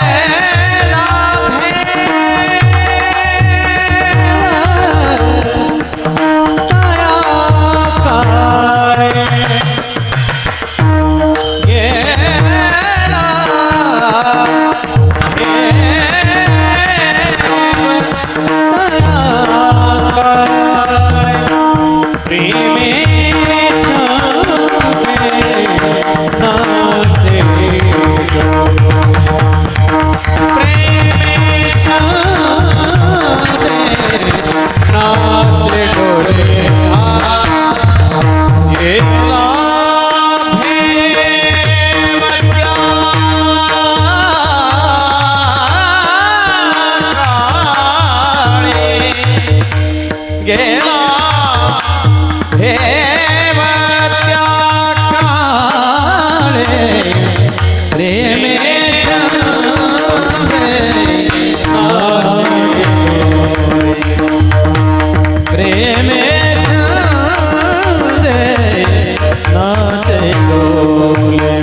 गेला ताया काळे गेला प्रेमे नाचे नाचे डोळे गेला गेला भेवत्या काळे प्रेमे प्रेमे नाचे डोले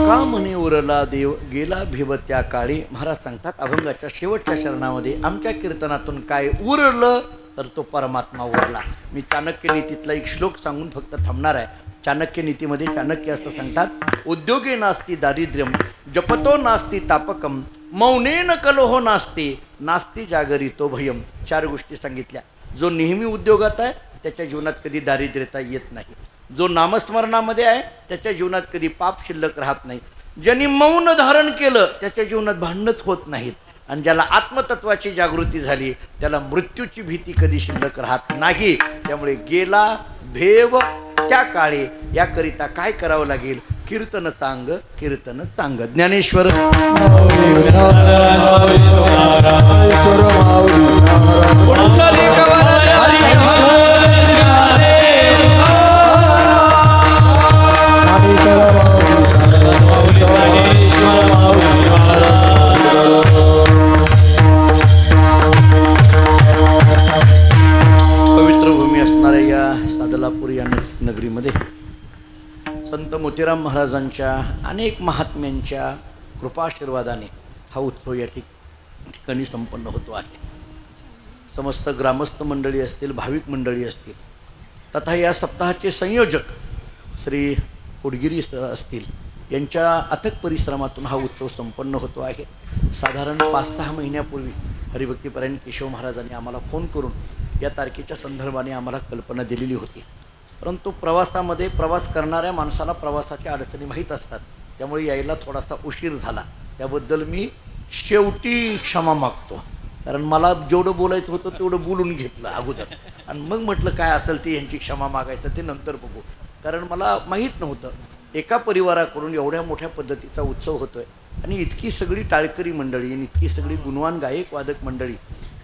का म्हणे उरला देव गेला भिवत्या काळी. महाराज सांगतात अभंगाच्या शेवटच्या शरणामध्ये आमच्या कीर्तनातून काय उरलं तर तो परमात्मा उरला. मी चाणक्य नीतीतला एक श्लोक सांगून फक्त थांबणार आहे. चाणक्य नीतीमध्ये चाणक्य असं सांगतात उद्योगे नास्ती दारिद्र्यम जपतो नास्ती तापकम मौनेन कलोहो नास्ती नास्ती जागरितो भयम. 4 गोष्टी सांगितल्या. जो नेहमी उद्योगात आहे त्याच्या जीवनात कधी दारिद्र्यता येत नाही. जो नामस्मरणामध्ये आहे त्याच्या जीवनात कधी पाप शिल्लक राहत नाही. ज्यांनी मौन धारण केलं त्याच्या जीवनात भांडणच होत नाहीत. आणि ज्याला आत्मतत्वाची जागृती झाली त्याला मृत्यूची भीती कधी शिल्लक राहत नाही. त्यामुळे गेला भेव त्या काळे याकरिता काय करावं लागेल कीर्तन चांग कीर्तन चांग. ज्ञानेश्वर माऊली मोतीराम महाराजांच्या अनेक महात्म्यांच्या कृपाशीर्वादाने हा उत्सव या ठिकाणी संपन्न होतो आहे. समस्त ग्रामस्थ मंडळी असतील, भाविक मंडळी असतील, तथा या सप्ताहाचे संयोजक श्री कोडगिरी असतील, यांच्या अथक परिश्रमातून हा उत्सव संपन्न होतो आहे. साधारण 5-6 महिन्यापूर्वी हरिभक्तीपरायण केशव महाराजांनी आम्हाला फोन करून या तारखेच्या संदर्भाने आम्हाला कल्पना दिलेली होती. परंतु प्रवासामध्ये प्रवास करणाऱ्या माणसाला प्रवासाच्या अडचणी माहीत असतात, त्यामुळे यायला थोडासा उशीर झाला. त्याबद्दल मी शेवटी क्षमा मागतो, कारण मला जेवढं बोलायचं होतं तेवढं बोलून घेतलं अगोदर, आणि मग म्हटलं काय असेल ते यांची क्षमा मागायचं ते नंतर बघू. कारण मला माहीत नव्हतं एका परिवाराकडून एवढ्या मोठ्या पद्धतीचा उत्सव होतो आहे आणि इतकी सगळी टाळकरी मंडळी आणि इतकी सगळी गुणवान गायक वादक मंडळी.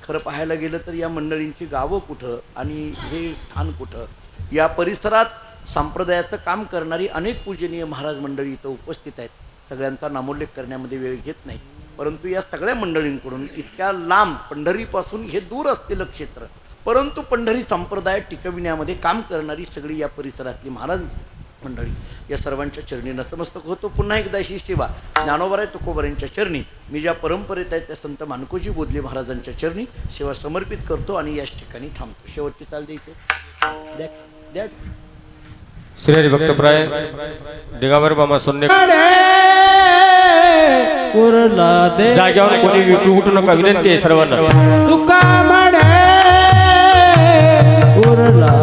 खरं पाहायला गेलं तर या मंडळींची गावं कुठं आणि हे स्थान कुठं, या परिसरात संप्रदायाचं काम करणारी अनेक पूजनीय महाराज मंडळी इथं उपस्थित आहेत. सगळ्यांचा नामोल्लेख करण्यामध्ये वेळ घेत नाही, परंतु या सगळ्या मंडळींकडून इतक्या लांब पंढरीपासून हे दूर असलेलं क्षेत्र, परंतु पंढरी संप्रदाय टिकविण्यामध्ये काम करणारी सगळी या परिसरातली महाराज मंडळी, या सर्वांच्या चरणी नतमस्तक होतो. पुन्हा एकदा ही सेवा ज्ञानोबाराय तुकोबारायांच्या चरणी, मी ज्या परंपरेत आहे त्या संत मानकोजी बोधले महाराजांच्या चरणी सेवा समर्पित करतो आणि याच ठिकाणी थांबतो. शेवटची चाल द्यायची द्या. श्री हरिभक्तप्राय दिगंबर मामा सोन्ने जाग्यावर कोणी उठू नका, विनंती आहे सर्वांना. तुका म्हणे उरला